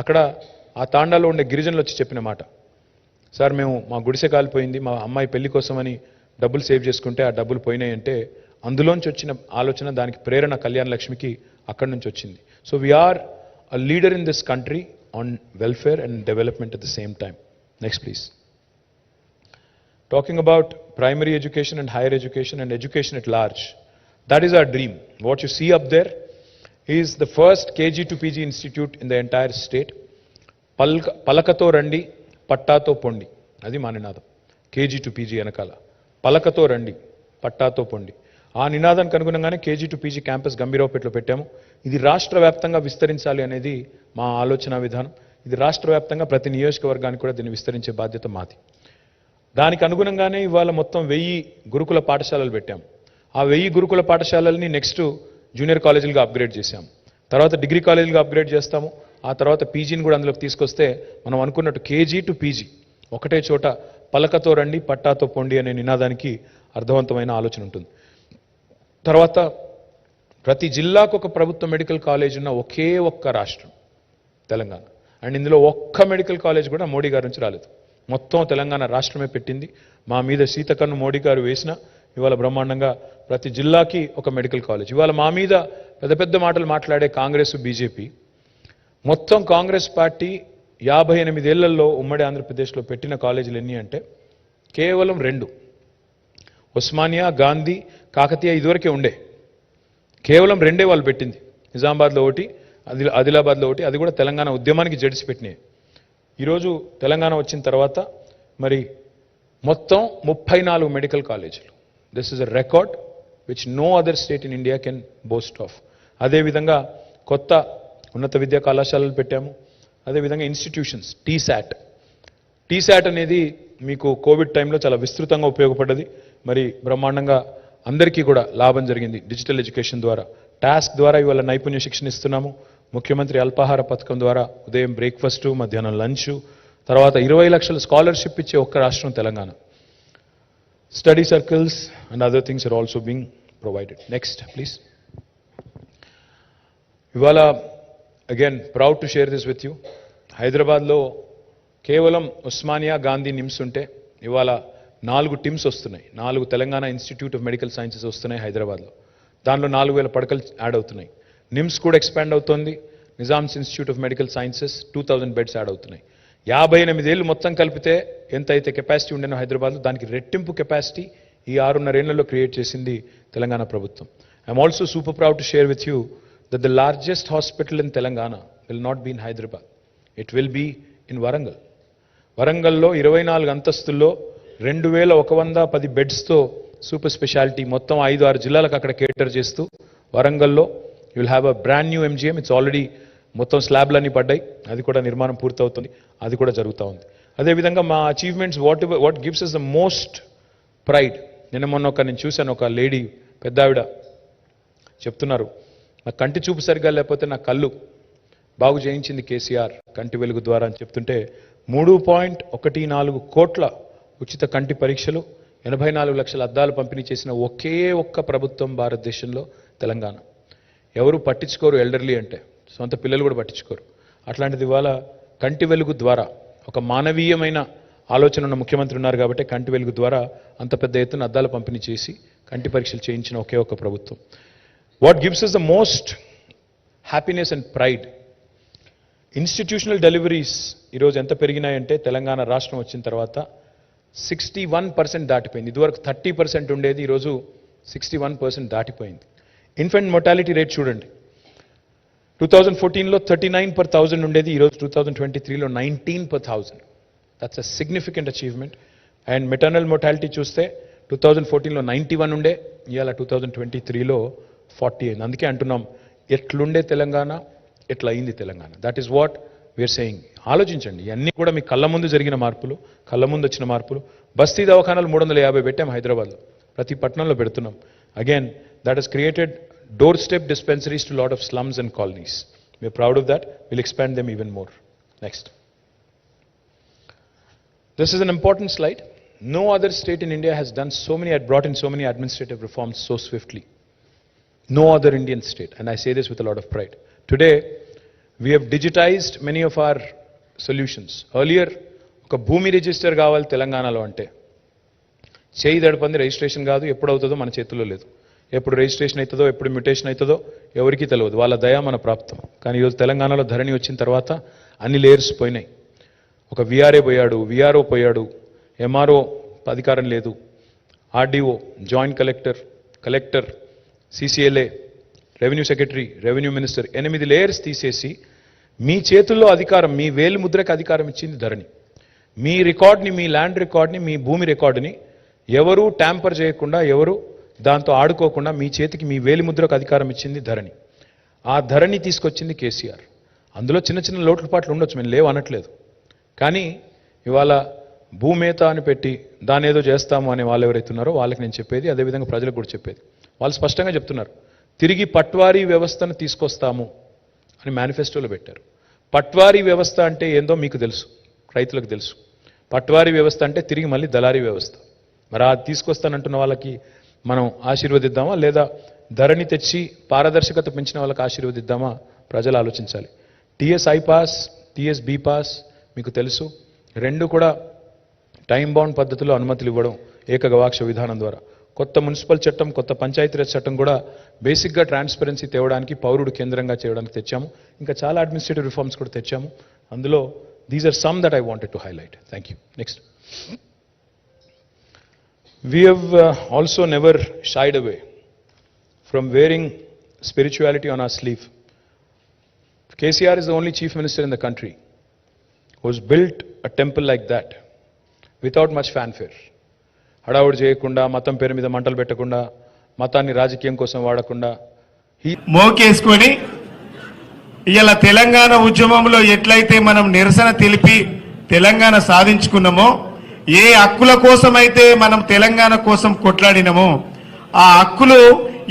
అక్కడ ఆ తాండాలో ఉండే గిరిజనులు వచ్చి చెప్పిన మాట, సార్ మేము మా గుడిసె కాలిపోయింది, మా అమ్మాయి పెళ్లి కోసమని డబ్బులు సేవ్ చేసుకుంటే ఆ డబ్బులు పోయినాయంటే అందులోంచి వచ్చిన ఆలోచన, దానికి ప్రేరణ కళ్యాణ లక్ష్మికి అక్కడి నుంచి వచ్చింది. So we are a leader in this country on welfare and development at the same time. Next please. Talking about primary education and higher education and education at large, that is our dream. What you see up there is the first KG to PG institute in the entire state. Palakato randi, pattato pondi. Adi ma ninadam. KG to PG anakala. Palakato randi, pattato pondi. ఆ నినాదానికి అనుగుణంగానే కేజీ టు పీజీ క్యాంపస్ గంభీరావుపేటలో పెట్టాము. ఇది రాష్ట్ర వ్యాప్తంగా విస్తరించాలి అనేది మా ఆలోచన విధానం. ఇది రాష్ట్ర వ్యాప్తంగా ప్రతి నియోజకవర్గానికి కూడా దీన్ని విస్తరించే బాధ్యత మాది. దానికి అనుగుణంగానే ఇవాళ మొత్తం 1000 గురుకుల పాఠశాలలు పెట్టాం. ఆ 1000 గురుకుల పాఠశాలల్ని నెక్స్ట్ జూనియర్ కాలేజీలుగా అప్గ్రేడ్ చేశాం. తర్వాత డిగ్రీ కాలేజీలుగా అప్గ్రేడ్ చేస్తాము. ఆ తర్వాత పీజీని కూడా అందులోకి తీసుకొస్తే మనం అనుకున్నట్టు కేజీ టు పీజీ ఒకటే చోట పలకతో రండి పట్టాతో పొండి అనే నినాదానికి అర్థవంతమైన ఆలోచన ఉంటుంది. తర్వాత ప్రతి జిల్లాకు ఒక ప్రభుత్వ మెడికల్ కాలేజ్ ఉన్న ఒకే ఒక్క రాష్ట్రం తెలంగాణ. అండ్ ఇందులో ఒక్క మెడికల్ కాలేజ్ కూడా మోడీ గారి నుంచి రాలేదు. మొత్తం తెలంగాణ రాష్ట్రమే పెట్టింది. మా మీద సీతకన్ను మోడీ గారు వేసిన ఇవాళ బ్రహ్మాండంగా ప్రతి జిల్లాకి ఒక మెడికల్ కాలేజ్. ఇవాళ మా మీద పెద్ద పెద్ద మాటలు మాట్లాడే కాంగ్రెస్ బీజేపీ, మొత్తం కాంగ్రెస్ పార్టీ 58 ఏళ్లలో ఉమ్మడి ఆంధ్రప్రదేశ్లో పెట్టిన కాలేజీలు ఎన్ని అంటే కేవలం 2. ఉస్మానియా, గాంధీ, కాకతీయ ఇదివరకే ఉండే. కేవలం 2 వాళ్ళు పెట్టింది. నిజామాబాద్లో ఒకటి, ఆదిలాబాద్లో ఒకటి, అది కూడా తెలంగాణ ఉద్యమానికి జడిసి పెట్టినాయి. ఈరోజు తెలంగాణ వచ్చిన తర్వాత మరి మొత్తం 34 మెడికల్ కాలేజీలు. This is a record which no other state in India can boast of. అదేవిధంగా కొత్త ఉన్నత విద్యా కళాశాలలు పెట్టాము. అదేవిధంగా ఇన్స్టిట్యూషన్స్, టీశాట్ అనేది మీకు కోవిడ్ టైంలో చాలా విస్తృతంగా ఉపయోగపడ్డది. మరి బ్రహ్మాండంగా అందరికీ కూడా లాభం జరిగింది. డిజిటల్ ఎడ్యుకేషన్ ద్వారా, టాస్క్ ద్వారా ఇవాళ నైపుణ్య శిక్షణ ఇస్తున్నాము. ముఖ్యమంత్రి అల్పాహార పథకం ద్వారా ఉదయం బ్రేక్ఫాస్ట్, మధ్యాహ్నం లంచ్, తర్వాత 20 లక్షల స్కాలర్షిప్ ఇచ్చే ఒక్క రాష్ట్రం Telangana. Study circles and other things are also being provided. Next please. ఇవాళ again proud to share this with you. హైదరాబాద్లో కేవలం ఉస్మానియా, గాంధీ, నిమ్స్ ఉంటే ఇవాళ 4 టిమ్స్ వస్తున్నాయి. 4 Telangana institute of medical sciences వస్తున్నాయి హైదరాబాద్లో. దానిలో 4000 పడకలు యాడ్ అవుతున్నాయి. నిమ్స్ కూడా ఎక్స్పాండ్ అవుతోంది. Nizam's institute of medical sciences 2000 beds add అవుతున్నాయి. 58 ఏళ్ళు మొత్తం కలిపితే ఎంత అయితే కెపాసిటీ ఉండేనో హైదరాబాద్లో, దానికి రెట్టింపు కెపాసిటీ ఈ 6.5 ఏళ్లలో క్రియేట్ చేసింది తెలంగాణ ప్రభుత్వం. I'm also super proud to share with you that the largest hospital in Telangana will not be in Hyderabad. It will be in Warangal. వరంగల్లో 24 అంతస్తుల్లో 2110 బెడ్స్తో సూపర్ స్పెషాలిటీ మొత్తం 5-6 జిల్లాలకు అక్కడ కేటర్ చేస్తూ వరంగల్లో you will have a brand new MGM. It's already మొత్తం స్లాబ్లన్నీ పడ్డాయి, అది కూడా నిర్మాణం పూర్తవుతుంది, అది కూడా జరుగుతూ ఉంది. అదేవిధంగా మా achievements what gives is the most pride. నిన్న మొన్న నేను చూశాను, ఒక లేడీ పెద్ద ఆవిడ చెప్తున్నారు, నా కంటి చూపు సరిగ్గా లేకపోతే నా కళ్ళు బాగు చేయించింది కేసీఆర్ కంటి వెలుగు ద్వారా అని చెప్తుంటే 3.14 కోట్ల ఉచిత కంటి పరీక్షలు, 84 లక్షల అద్దాలు పంపిణీ చేసిన ఒకే ఒక్క ప్రభుత్వం భారతదేశంలో తెలంగాణ. ఎవరు పట్టించుకోరు ఎల్డర్లీ అంటే, సొంత పిల్లలు కూడా పట్టించుకోరు. అట్లాంటిది ఇవాళ కంటి వెలుగు ద్వారా ఒక మానవీయమైన ఆలోచన ఉన్న ముఖ్యమంత్రి ఉన్నారు కాబట్టి కంటి వెలుగు ద్వారా అంత పెద్ద ఎత్తున అద్దాలు పంపిణీ చేసి కంటి పరీక్షలు చేయించిన ఒకే ఒక్క ప్రభుత్వం. What gives us the most happiness and pride, institutional deliveries ఈరోజు ఎంత పెరిగినాయంటే తెలంగాణ రాష్ట్రం వచ్చిన తర్వాత 61% దాటిపోయింది. ఇదివరకు 30% ఉండేది, ఈరోజు 61% దాటిపోయింది. ఇన్ఫెంట్ మొర్టాలిటీ రేట్ చూడండి, 2014లో 39 per 1000 ఉండేది, ఈరోజు 2023లో 19 per 1000. That's a significant achievement. And maternal mortality చూస్తే 2014లో 91 ఉండే, ఇవాళ 2023లో 40 అయింది. అందుకే అంటున్నాం, ఎట్లుండే తెలంగాణ ఎట్లా అయింది Telangana. That is what we are saying. ఆలోచించండి, ఇవన్నీ కూడా మీ కళ్ళ ముందు జరిగిన మార్పులు, కళ్ళ ముందు వచ్చిన మార్పులు. బస్తీ దవాఖానాలు 350 పెట్టాం హైదరాబాద్లో, ప్రతి పట్టణంలో పెడుతున్నాం. Again that has created door step dispensaries to lot of slums and colonies. We are proud of that. We'll expand them even more. Next. This is an important slide. no other state in India has done so many, had brought in so many administrative reforms so swiftly. No other Indian state, and I say this with a lot of pride. Today, we have digitized many of our solutions. Earlier, ఒక భూమి రిజిస్టర్ కావాలి తెలంగాణలో అంటే చేయి దడపంది రిజిస్ట్రేషన్ కాదు, ఎప్పుడు అవుతుందో మన చేతుల్లో లేదు. ఎప్పుడు రిజిస్ట్రేషన్ అవుతుందో, ఎప్పుడు మ్యూటేషన్ అవుతుందో ఎవరికీ తెలియదు. వాళ్ళ దయ మన ప్రాప్తం. కానీ ఈరోజు తెలంగాణలో ధరణి వచ్చిన తర్వాత అన్ని లేయర్స్ పోయినాయి. ఒక విఆర్ఏ పోయాడు, విఆర్ఓ పోయాడు, ఎంఆర్ఓ అధికారం లేదు, RDO, joint collector, collector, CCLA, revenue secretary, revenue minister, 8 layers తీసేసి మీ చేతుల్లో అధికారం, మీ వేలు ముద్రకు అధికారం ఇచ్చింది ధరణి. మీ రికార్డ్ని, మీ ల్యాండ్ రికార్డ్ని, మీ భూమి రికార్డుని ఎవరు ట్యాంపర్ చేయకుండా, ఎవరు దాంతో ఆడుకోకుండా మీ చేతికి మీ వేలి ముద్రకు అధికారం ఇచ్చింది ధరణి. ఆ ధరణి తీసుకొచ్చింది కేసీఆర్. అందులో చిన్న చిన్న లోట్లపాట్లు ఉండొచ్చు, మేము లేవు అనట్లేదు. కానీ ఇవాళ భూమేత అని పెట్టి దాని ఏదో చేస్తాము అనే వాళ్ళు ఎవరైతే ఉన్నారో వాళ్ళకి నేను చెప్పేది, అదేవిధంగా ప్రజలకు కూడా చెప్పేది, వాళ్ళు స్పష్టంగా చెప్తున్నారు, తిరిగి పట్వారీ వ్యవస్థను తీసుకొస్తాము అని మేనిఫెస్టోలో పెట్టారు. పట్వారీ వ్యవస్థ అంటే ఏందో మీకు తెలుసు, రైతులకు తెలుసు. పట్వారీ వ్యవస్థ అంటే తిరిగి మళ్ళీ దళారీ వ్యవస్థ. మరి అది తీసుకొస్తానంటున్న వాళ్ళకి మనం ఆశీర్వదిద్దామా, లేదా ధరణి తెచ్చి పారదర్శకత పెంచిన వాళ్ళకి ఆశీర్వదిద్దామా? ప్రజలు ఆలోచించాలి. TS I pass, TS be pass మీకు తెలుసు, రెండు కూడా టైం బౌండ్ పద్ధతిలో అనుమతులు ఇవ్వడం ఏకగవాక్ష విధానం ద్వారా. కొత్త మున్సిపల్ చట్టం, కొత్త పంచాయతీరాజ్ చట్టం కూడా బేసిక్గా ట్రాన్స్పరెన్సీ తేవడానికి, పౌరుడు కేంద్రంగా చేయడానికి తెచ్చాము. ఇంకా చాలా అడ్మినిస్ట్రేటివ్ రిఫార్మ్స్ కూడా తెచ్చాము. అందులో these are some that I wanted to highlight. Thank you. Next, we have also never shied away from wearing spirituality on our sleeve. KCR is the only chief minister in the country who has built a temple like that without much fanfare. హడావుడి చేయకుండా, మతం పేరు మీద మంటలు పెట్టకుండా, మతాన్ని రాజకీయం కోసం వాడకుండా మోకేసుకొని ఇవాళ తెలంగాణ ఉద్యమంలో ఎట్లయితే మనం నిరసన తెలిపి తెలంగాణ సాధించుకున్నామో, ఏ హక్కుల కోసమైతే మనం తెలంగాణ కోసం కొట్లాడినామో ఆ హక్కులు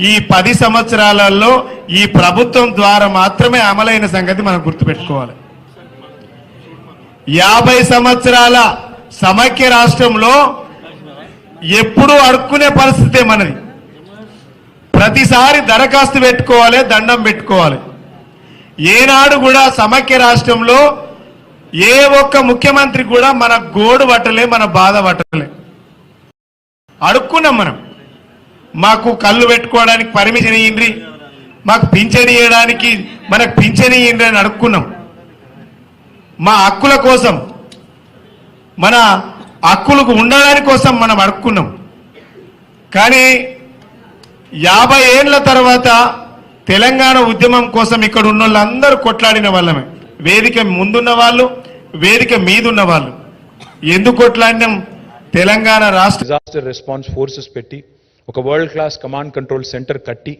ఈ 10 సంవత్సరాలలో ఈ ప్రభుత్వం ద్వారా మాత్రమే అమలైన సంగతి మనం గుర్తుపెట్టుకోవాలి. 50 సంవత్సరాల సమైక్య రాష్ట్రంలో ఎప్పుడూ అడుక్కునే పరిస్థితే మనది. ప్రతిసారి దరఖాస్తు పెట్టుకోవాలి, దండం పెట్టుకోవాలి. ఏనాడు కూడా సమైక్య రాష్ట్రంలో ఏ ఒక్క ముఖ్యమంత్రి కూడా మన గోడు పట్టలే, మన బాధ పట్టలే. అడుక్కున్నాం మనం. మాకు కళ్ళు పెట్టుకోవడానికి పర్మిషన్ ఇయ్యండి, మాకు పింఛన్ ఇవ్వడానికి మనకు పింఛన్ ఇయ్యండి అని అడుక్కున్నాం. మా హక్కుల కోసం, మన హక్కులకు ఉండడానికి కోసం మనం అడుక్కున్నాం. కానీ 50 ఏళ్ల తర్వాత తెలంగాణ ఉద్యమం కోసం ఇక్కడ ఉన్న వాళ్ళందరూ కొట్లాడిన వాళ్ళమే. వేదిక ముందున్న వాళ్ళు, వేదిక మీదున్న వాళ్ళు. ఎందుకు కొట్లాడినాం? తెలంగాణ రాష్ట్ర డిజాస్టర్ రెస్పాన్స్ ఫోర్సెస్ పెట్టి, ఒక world class command control centre కట్టి,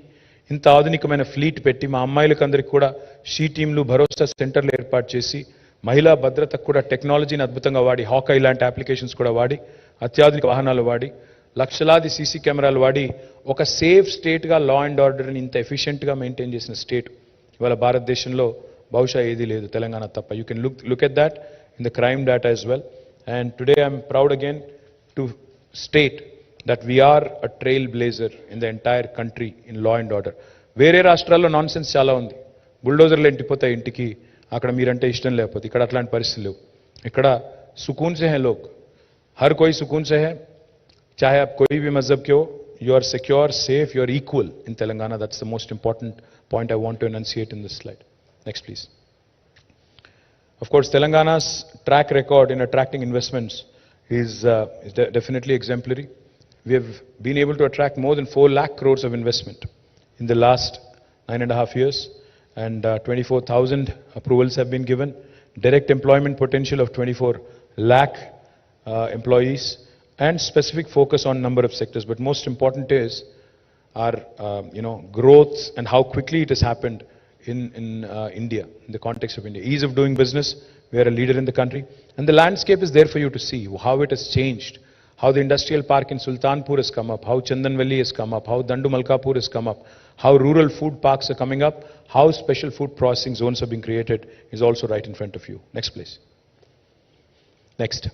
ఇంత ఆధునికమైన ఫ్లీట్ పెట్టి, మా అమ్మాయిలకందరికీ కూడా షీ టీంలు, భరోసా సెంటర్లు ఏర్పాటు చేసి, మహిళా భద్రతకు కూడా టెక్నాలజీని అద్భుతంగా వాడి, హాకై లాంటి అప్లికేషన్స్ కూడా వాడి, అత్యాధునిక వాహనాలు వాడి, లక్షలాది సీసీ కెమెరాలు వాడి, ఒక సేఫ్ స్టేట్గా లా అండ్ ఆర్డర్ని ఇంత ఎఫిషియెంట్గా మెయింటైన్ చేసిన స్టేట్ ఇవాళ భారతదేశంలో బహుశా ఏదీ లేదు, తెలంగాణ తప్ప. You can look at that in the crime data as well. And today I'm proud again to state that we are a trail blazer in the entire country in law and order. వేరే రాష్ట్రాల్లో నాన్ సెన్స్ చాలా ఉంది. బుల్డోజర్లు ఎంటిపోతాయి ఇంటికి, అక్కడ మీరంటే ఇష్టం లేకపోతే. ఇక్కడ అట్లాంటి పరిస్థితులు లేవు. ఇక్కడ సుకూన్ సే హై లోగ్, హర్ కోయి సుకూన్ సే హై, చాహే ఆప్ కోయి భీ మజహబ్ కే హో, you are secure, safe, you are equal in Telangana. That's the most important point I want to enunciate in this slide. Next, please. Of course, Telangana's track record in attracting investments is definitely exemplary. We have been able to attract more than 4 lakh crores of investment in the last 9.5 years, and 24,000 approvals have been given. Direct employment potential of 24 lakh employees, and specific focus on number of sectors. But most important is our growth and how quickly it has happened in India, in the context of India. Ease of doing business, we are a leader in the country, and the landscape is there for you to see how it has changed, how the industrial park in Sultanpur has come up, how Chandanvalli has come up, how Dandu Malkapur has come up, how rural food parks are coming up, how special food processing zones are being created is also right in front of you. Next, please. Next.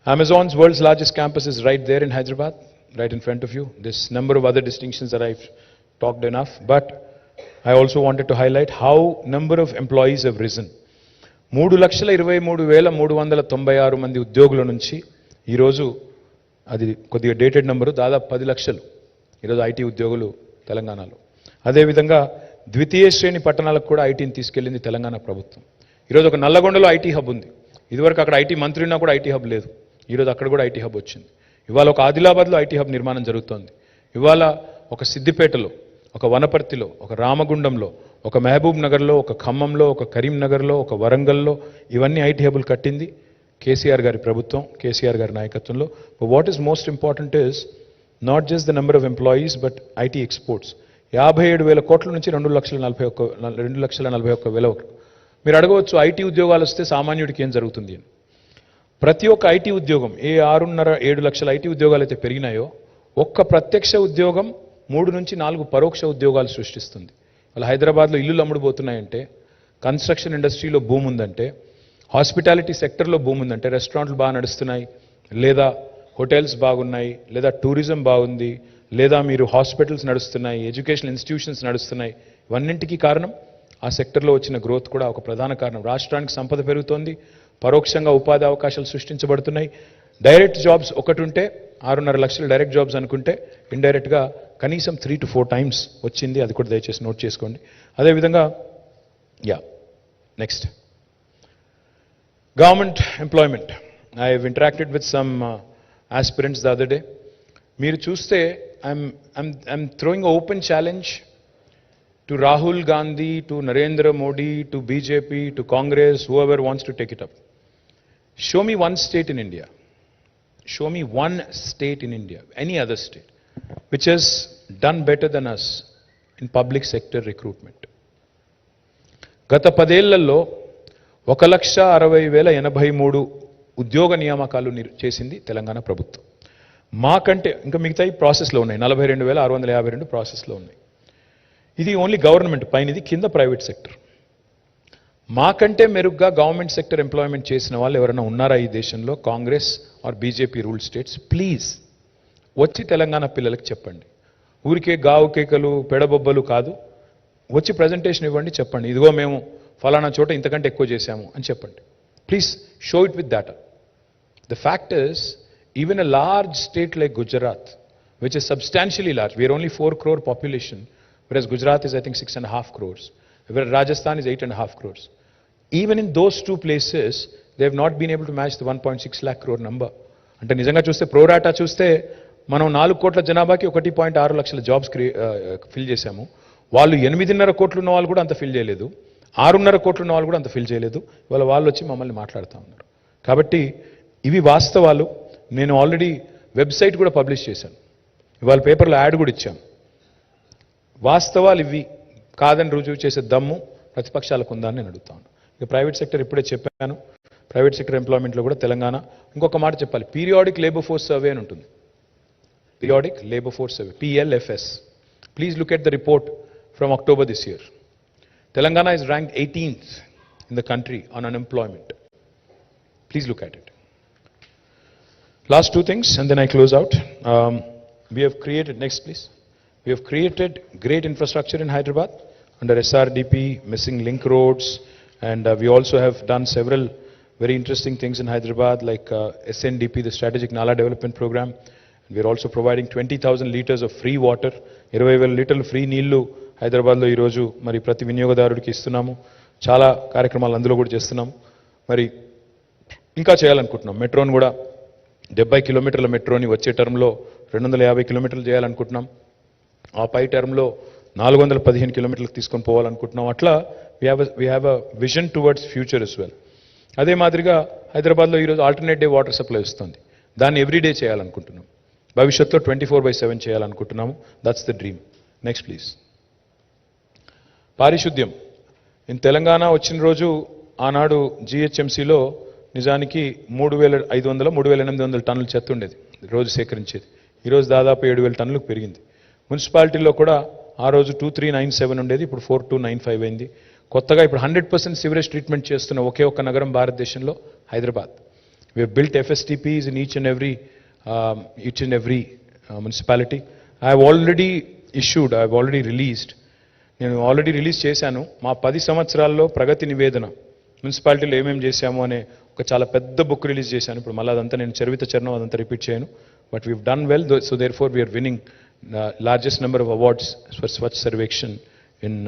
Amazon's world's largest campus is right there in Hyderabad, right in front of you. This number of other distinctions that I've talked enough, but I also wanted to highlight how number of employees have risen. 3,23,396 మంది ఉద్యోగుల నుంచి ఈరోజు అది కొద్దిగా డేటెడ్ నెంబరు దాదాపు 10 లక్షలు ఈరోజు ఐటీ ఉద్యోగులు తెలంగాణలో. అదేవిధంగా ద్వితీయ శ్రేణి పట్టణాలకు కూడా ఐటీని తీసుకెళ్లింది తెలంగాణ ప్రభుత్వం. ఈరోజు ఒక నల్లగొండలో ఐటీ హబ్ ఉంది. ఇదివరకు అక్కడ ఐటీ మంత్రి ఉన్నా కూడా ఐటీ హబ్ లేదు. ఈరోజు అక్కడ కూడా ఐటీ హబ్ వచ్చింది. ఇవాళ ఒక ఆదిలాబాద్లో ఐటీ హబ్ నిర్మాణం జరుగుతోంది. ఇవాళ ఒక సిద్దిపేటలో, ఒక వనపర్తిలో, ఒక రామగుండంలో, ఒక మహబూబ్ నగర్లో, ఒక ఖమ్మంలో, ఒక కరీంనగర్లో, ఒక వరంగల్లో ఇవన్నీ ఐటీ హబులు కట్టింది కేసీఆర్ గారి ప్రభుత్వం, కేసీఆర్ గారి నాయకత్వంలో. What is most important is not just the number of employees but IT exports. 57,000 కోట్ల నుంచి 2,41,000. మీరు అడగవచ్చు ఐటీ ఉద్యోగాలు వస్తే సామాన్యుడికి ఏం జరుగుతుంది అని. ప్రతి ఒక్క ఐటీ ఉద్యోగం 6.5-7 లక్షల ఐటీ ఉద్యోగాలు అయితే పెరిగినాయో ఒక్క ప్రత్యక్ష ఉద్యోగం 3 నుంచి 4 పరోక్ష ఉద్యోగాలు సృష్టిస్తుంది. వాళ్ళ హైదరాబాద్లో ఇల్లులు అమ్ముడుపోతున్నాయంటే, కన్స్ట్రక్షన్ ఇండస్ట్రీలో భూమి ఉందంటే, హాస్పిటాలిటీ సెక్టర్లో భూమి ఉందంటే, రెస్టారెంట్లు బాగా నడుస్తున్నాయి, లేదా హోటల్స్ బాగున్నాయి, లేదా టూరిజం బాగుంది, లేదా మీరు హాస్పిటల్స్ నడుస్తున్నాయి, ఎడ్యుకేషన్ ఇన్స్టిట్యూషన్స్ నడుస్తున్నాయి. ఇవన్నింటికీ కారణం ఆ సెక్టర్లో వచ్చిన గ్రోత్ కూడా ఒక ప్రధాన కారణం. రాష్ట్రానికి సంపద పెరుగుతోంది, పరోక్షంగా ఉపాధి అవకాశాలు సృష్టించబడుతున్నాయి. డైరెక్ట్ జాబ్స్ ఒకటి ఉంటే 6.5 లక్షల డైరెక్ట్ జాబ్స్ అనుకుంటే ఇండైరెక్ట్గా కనీసం 3 to 4 టైమ్స్ వచ్చింది. అది కూడా దయచేసి నోట్ చేసుకోండి. అదేవిధంగా next government employment. I have interacted with some aspirants the other day. మీరు చూస్తే I'm throwing open challenge to Rahul Gandhi, to Narendra Modi, to BJP, to Congress, whoever wants to take it up. Show me one state in India. Show me one state in India, any other state, which has done better than us in public sector recruitment. గత 10 ఏళ్లలో 1,60,83 ఉద్యోగ నియామకాలు చేసింది తెలంగాణ ప్రభుత్వం. మాకంటే ఇంకా మిగతాయి ప్రాసెస్లో ఉన్నాయి. 42,652 ప్రాసెస్లో ఉన్నాయి. ఇది ఓన్లీ గవర్నమెంట్ పైన, ఇది కింద ప్రైవేట్ సెక్టర్. మాకంటే మెరుగ్గా గవర్నమెంట్ సెక్టర్ ఎంప్లాయ్మెంట్ చేసిన వాళ్ళు ఎవరైనా ఉన్నారా ఈ దేశంలో? Congress or BJP rule states? Please వచ్చి తెలంగాణ పిల్లలకి చెప్పండి. ఊరికే గావు కేకలు పెడబొబ్బలు కాదు, వచ్చి ప్రజెంటేషన్ ఇవ్వండి, చెప్పండి ఇదిగో మేము ఫలానా చోట ఇంతకంటే ఎక్కువ చేశాము అని చెప్పండి. Please show it with data. The fact is even a large state like Gujarat, which is substantially large, we are only 4 crore population, whereas Gujarat is I think 6.5 crores, whereas Rajasthan is 8.5 crores. Even in those two places, they have not been able to match the 1.6 lakh crore number. అంటే నిజంగా చూస్తే ప్రోరాటా చూస్తే మనం 4 కోట్ల జనాభాకి 1.6 లక్షల జాబ్స్ ఫిల్ చేశాము. వాళ్ళు 8.5 కోట్లు ఉన్న వాళ్ళు కూడా అంత ఫిల్ చేయలేదు, 6.5 కోట్లు ఉన్న వాళ్ళు కూడా అంత ఫిల్ చేయలేదు. ఇవాళ వాళ్ళు వచ్చి మమ్మల్ని మాట్లాడుతూ ఉన్నారు. కాబట్టి ఇవి వాస్తవాలు. నేను ఆల్రెడీ వెబ్సైట్ కూడా పబ్లిష్ చేశాను, ఇవాళ పేపర్లో యాడ్ కూడా ఇచ్చాను. వాస్తవాలు ఇవి కాదని రుజువు చేసే దమ్ము ప్రతిపక్షాలకు ఉందని నేను అడుగుతాను. ఇక ప్రైవేట్ సెక్టర్ ఇప్పుడే చెప్పాను, ప్రైవేట్ సెక్టర్ ఎంప్లాయ్మెంట్లో కూడా తెలంగాణ. ఇంకొక మాట చెప్పాలి, పీరియాడిక్ లేబర్ ఫోర్స్ సర్వే అని ఉంటుంది. Periodic labour force survey, PLFS. Please look at the report from October this year. Telangana is ranked 18th in the country on unemployment. Please look at it. Last 2 things and then I close out. We have created, next please. We have created great infrastructure in Hyderabad under SRDP, missing link roads, and we also have done several very interesting things in Hyderabad like SNDP, the Strategic Nala Development Program. We are also providing 20,000 liters of free water, 20,000 లీటర్లు ఫ్రీ నీళ్లు హైదరాబాద్లో ఈరోజు మరి ప్రతి వినియోగదారుడికి ఇస్తున్నాము. చాలా కార్యక్రమాలు అందులో కూడా చేస్తున్నాము. మరి ఇంకా చేయాలనుకుంటున్నాం. మెట్రోను కూడా 70 కిలోమీటర్ల మెట్రోని వచ్చే టర్మ్లో 250 కిలోమీటర్లు చేయాలనుకుంటున్నాం. ఆ పై టర్మ్లో 415 కిలోమీటర్లకు తీసుకొని పోవాలనుకుంటున్నాం. అట్లా we have a vision towards future as well. అదే మాదిరిగా హైదరాబాద్లో ఈరోజు ఆల్టర్నేట్ డే వాటర్ సప్లై వస్తుంది, దాన్ని ఎవ్రీడే చేయాలనుకుంటున్నాం. భవిష్యత్తులో 24/7 చేయాలనుకుంటున్నాము. That's the dream. Next please. పారిశుద్ధ్యం. ఇన్ తెలంగాణ వచ్చిన రోజు ఆనాడు GHMCలో నిజానికి 3,500 3,800 టన్నుల చెత్త ఉండేది రోజు సేకరించేది. ఈరోజు దాదాపు 7,000 టన్నులకు పెరిగింది. మున్సిపాలిటీలో కూడా ఆ రోజు 2,397 ఉండేది, ఇప్పుడు 4,295 అయింది. కొత్తగా ఇప్పుడు 100% సివరేజ్ ట్రీట్మెంట్ చేస్తున్న ఒకే ఒక్క నగరం భారతదేశంలో Hyderabad. We have built FSTPs in each and every municipality. I have already released, నేను ఆల్రెడీ రిలీజ్ చేశాను మా 10 సంవత్సరాల్లో ప్రగతి నివేదన మున్సిపాలిటీలో ఏమేం చేశాము అనే ఒక చాలా పెద్ద బుక్ రిలీజ్ చేశాను. ఇప్పుడు మళ్ళీ అదంతా నేను చరిత్ర చరణం అదంతా రిపీట్ చేయను. But we've done well, so therefore we are winning largest number of awards for Swachh Survekshan in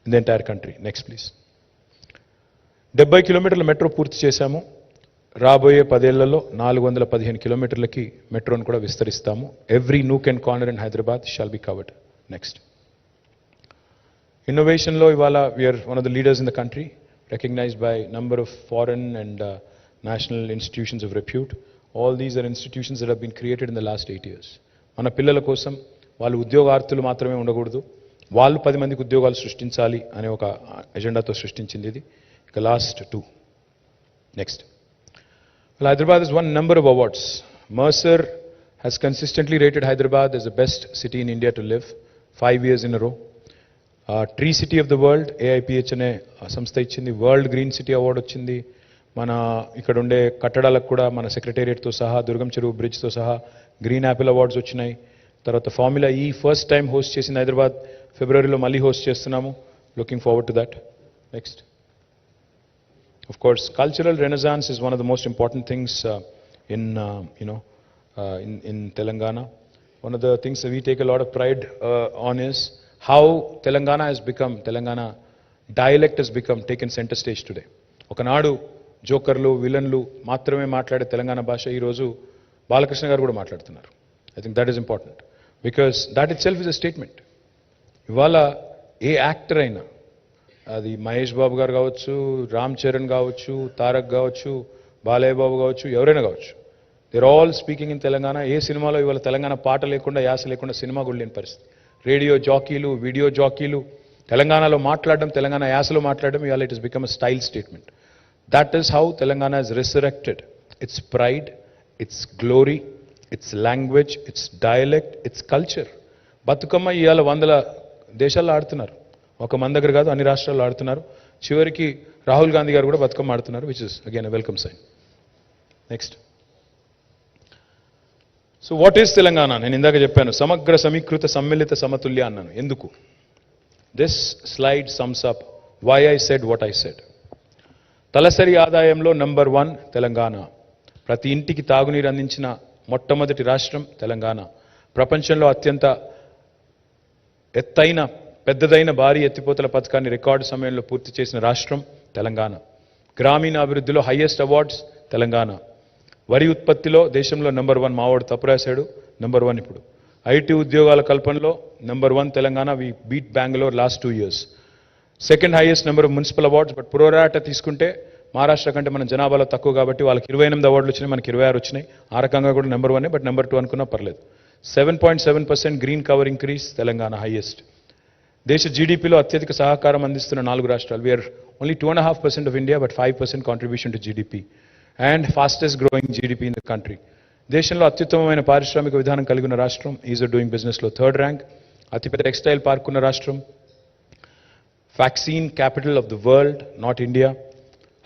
the entire country. Next please. 70 కిలోమీటర్ల మెట్రో పూర్తి చేశాము. రాబోయే 10 ఏళ్లలో 415 కిలోమీటర్లకి మెట్రోను కూడా విస్తరిస్తాము. Every nook and corner in Hyderabad shall be covered. Next. ఇన్నోవేషన్లో ఇవాళ we are one of the leaders in the country, recognized by number of foreign and national institutions of repute. All these are institutions that have been created in the last 8 years. మన పిల్లల కోసం వాళ్ళు ఉద్యోగార్థులు మాత్రమే ఉండకూడదు, వాళ్ళు 10 మందికి ఉద్యోగాలు సృష్టించాలి అనే ఒక ఎజెండాతో సృష్టించింది ఇది. ఇక last 2. Next. Well, Hyderabad has won number of awards. Mercer has consistently rated Hyderabad as the best city in India to live 5 years in a row. Tree city of the world AIPH అనే సంస్థ ఇచ్చింది. వరల్డ్ గ్రీన్ సిటీ అవార్డు వచ్చింది. మన ఇక్కడ ఉండే కట్టడాలకు కూడా మన సెక్రటేరియట్తో సహా, దుర్గం చెరువు బ్రిడ్జ్తో సహా గ్రీన్ యాపిల్ అవార్డ్స్ వచ్చినాయి. తర్వాత ఫార్ములా ఈ ఫస్ట్ టైం హోస్ట్ చేసింది హైదరాబాద్, ఫిబ్రవరిలో మళ్ళీ హోస్ట్ చేస్తున్నాము. Looking forward to that. Next. Of course, cultural renaissance is one of the most important things in Telangana. One of the things that we take a lot of pride on is how Telangana dialect has become taken center stage today. ఒకనాడు జోకర్లు, విలన్లు మాత్రమే మాట్లాడే తెలంగాణ భాష ఈరోజు బాలకృష్ణ గారు కూడా మాట్లాడుతున్నారు. I think that is important because that itself is a statement. ఇవాళ ఏ యాక్టర్ అయినా, అది మహేష్ బాబు గారు కావచ్చు, రామ్ చరణ్ కావచ్చు, తారక్ కావచ్చు, బాలయ్య బాబు కావచ్చు, ఎవరైనా కావచ్చు, they're all speaking in Telangana. ఏ సినిమాలో ఇవాళ తెలంగాణ పాట లేకుండా, యాస లేకుండా సినిమా కూడా లేని పరిస్థితి. రేడియో జాకీలు, వీడియో జాకీలు తెలంగాణలో మాట్లాడడం, తెలంగాణ యాసలో మాట్లాడడం ఇవాళ it is become a style statement. That is how Telangana has resurrected its pride, its glory, its language, its dialect, its culture. Bathukamma ఇవాళ 100 దేశాల్లో ఆడుతున్నారు. ఒక మన దగ్గర కాదు, అన్ని రాష్ట్రాల్లో ఆడుతున్నారు. చివరికి రాహుల్ గాంధీ గారు కూడా బతుకమ్మ ఆడుతున్నారు, which is again a welcome sign. Next. So what is Telangana? నేను ఇందాక చెప్పాను, సమగ్ర సమీకృత సమ్మిళిత సమతుల్య అన్నాను. ఎందుకు? This slide sums up why I said what I said. తలసరి ఆదాయంలో నంబర్ 1 తెలంగాణ. ప్రతి ఇంటికి తాగునీరు అందించిన మొట్టమొదటి రాష్ట్రం తెలంగాణ. ప్రపంచంలో అత్యంత ఎత్తైన పెద్దదైన భారీ ఎత్తిపోతల పథకాన్ని రికార్డు సమయంలో పూర్తి చేసిన రాష్ట్రం తెలంగాణ. గ్రామీణ అభివృద్ధిలో హైయెస్ట్ అవార్డ్స్ తెలంగాణ. వరి ఉత్పత్తిలో దేశంలో నంబర్ 1, మావాడు తప్పు రాశాడు, నంబర్ 1 ఇప్పుడు. ఐటీ ఉద్యోగాల కల్పనలో number 1 Telangana. We beat Bengaluru last 2 years. Second highest number of municipal awards. But పురోరాట తీసుకుంటే మహారాష్ట్ర కంటే మన జనాభాలో తక్కువ కాబట్టి వాళ్ళకి 28 అవార్డులు వచ్చినాయి, మనకి 26 వచ్చినాయి. ఆ రకంగా కూడా నెంబర్ 1, బట్ నెంబర్ 2 అనుకున్నా పర్లేదు. 7.7% green cover increase Telangana highest. దేశ జీడీపీలో అత్యధిక సహకారం అందిస్తున్న 4 రాష్ట్రాలు. We are only 2.5% of India, but 5% contribution to GDP and fastest growing GDP in the country. దేశంలో అత్యుత్తమమైన పారిశ్రామిక విధానం కలిగిన రాష్ట్రం. ఈజ్ ఆఫ్ డూయింగ్ బిజినెస్లో 3rd ర్యాంక్. అతిపెద్ద టెక్స్టైల్ పార్క్ ఉన్న రాష్ట్రం. Vaccine capital of the world, not India.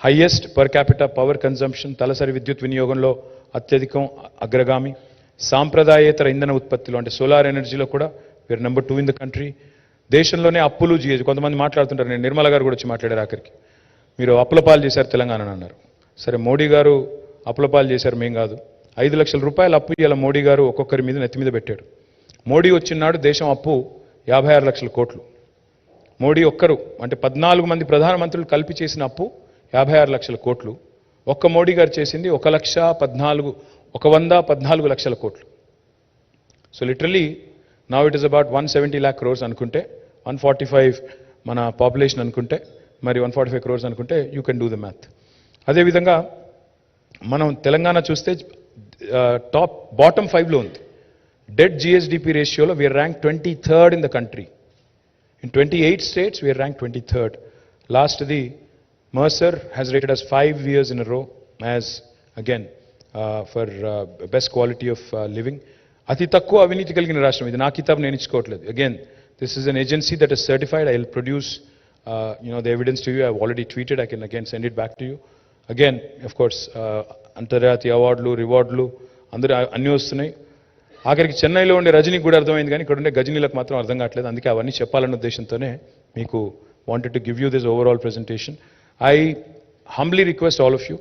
Highest per capita power consumption, తలసరి విద్యుత్ వినియోగంలో అత్యధికం, అగ్రగామి. సాంప్రదాయేతర ఇంధన ఉత్పత్తిలో అంటే సోలార్ ఎనర్జీలో కూడా we are number 2 in the country. దేశంలోనే అప్పులు జీఎస్ కొంతమంది మాట్లాడుతుంటారు, నేను నిర్మల గారు కూడా వచ్చి మాట్లాడారు ఆఖరికి. మీరు అప్పుల పాలు చేశారు తెలంగాణ అన్నారు. సరే, మోడీ గారు అప్పుల పాలు చేశారు, మేం కాదు. 5 లక్షల రూపాయల అప్పు ఇలా మోడీ గారు ఒక్కొక్కరి మీద నెత్తి మీద పెట్టాడు. మోడీ వచ్చినాడు దేశం అప్పు 56 లక్షల కోట్లు. మోడీ ఒక్కరు అంటే 14 మంది ప్రధానమంత్రులు కలిపి చేసిన అప్పు 56 లక్షల కోట్లు. ఒక్క మోడీ గారు చేసింది 114 లక్షల కోట్లు. So literally now it is about 170 lakh crores అనుకుంటే, 145 మన పాపులేషన్ అనుకుంటే, మరి 145 crores అనుకుంటే you can do the math. అదేవిధంగా మనం తెలంగాణ చూస్తే బాటమ్ 5లో ఉంది. డెట్ జిఎస్డిపి రేషియోలో we are rank 23rd in the country. In 28 states we are rank 23rd. లాస్ట్ది Mercer has rated us 5 years in a row as again for best quality of living. అతి తక్కువ అవినీతి కలిగిన రాష్ట్రం. ఇది నా కితాబ్ నేను ఇచ్చుకోవట్లేదు. Again this is an agency that is certified. I will produce the evidence to you. I have already tweeted. I can again send it back to you. Again of course అంతర్జాతీయ అవార్డులు రివార్డులు అందరూ అన్నీ వస్తున్నాయి. ఆఖరికి చెన్నైలో ఉండే రజనీకి కూడా అర్థమైంది, కానీ ఇక్కడ ఉండే గజనీలకు మాత్రం అర్థం కావట్లేదు. అందుకే అవన్నీ చెప్పాలన్న ఉద్దేశంతోనే మీకు wanted to give you this overall presentation. I humbly request all of you,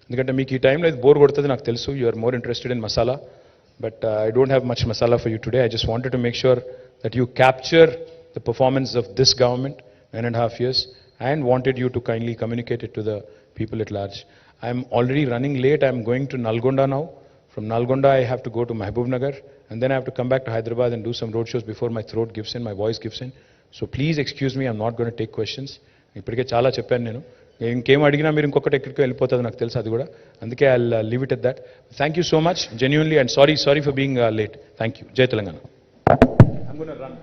ఎందుకంటే మీకు ఈ టైంలో ఇది బోర్ కొడుతుంది నాకు తెలుసు. You are more interested in masala, but I don't have much masala for you today. I just wanted to make sure that you capture the performance of this government 9.5 years and wanted you to kindly communicate it to the people at large. I am already running late. I am going to Nalgonda now. From Nalgonda, I have to go to Mahbubnagar, and then I have to come back to Hyderabad and do some road shows before my throat gives in, my voice gives in. So please excuse me, I'm not going to take questions. ఇప్పటికే చాలా చెప్పాను నేను. ఇంకేం అడిగినా మీరు ఇంకొకటి ఎక్కడికి వెళ్ళిపోతుంది నాకు తెలుసు అది కూడా. అందుకే I leave it at that. Thank you so much, genuinely, and sorry for being late. Thank you. Jai Telangana. I'm going to run.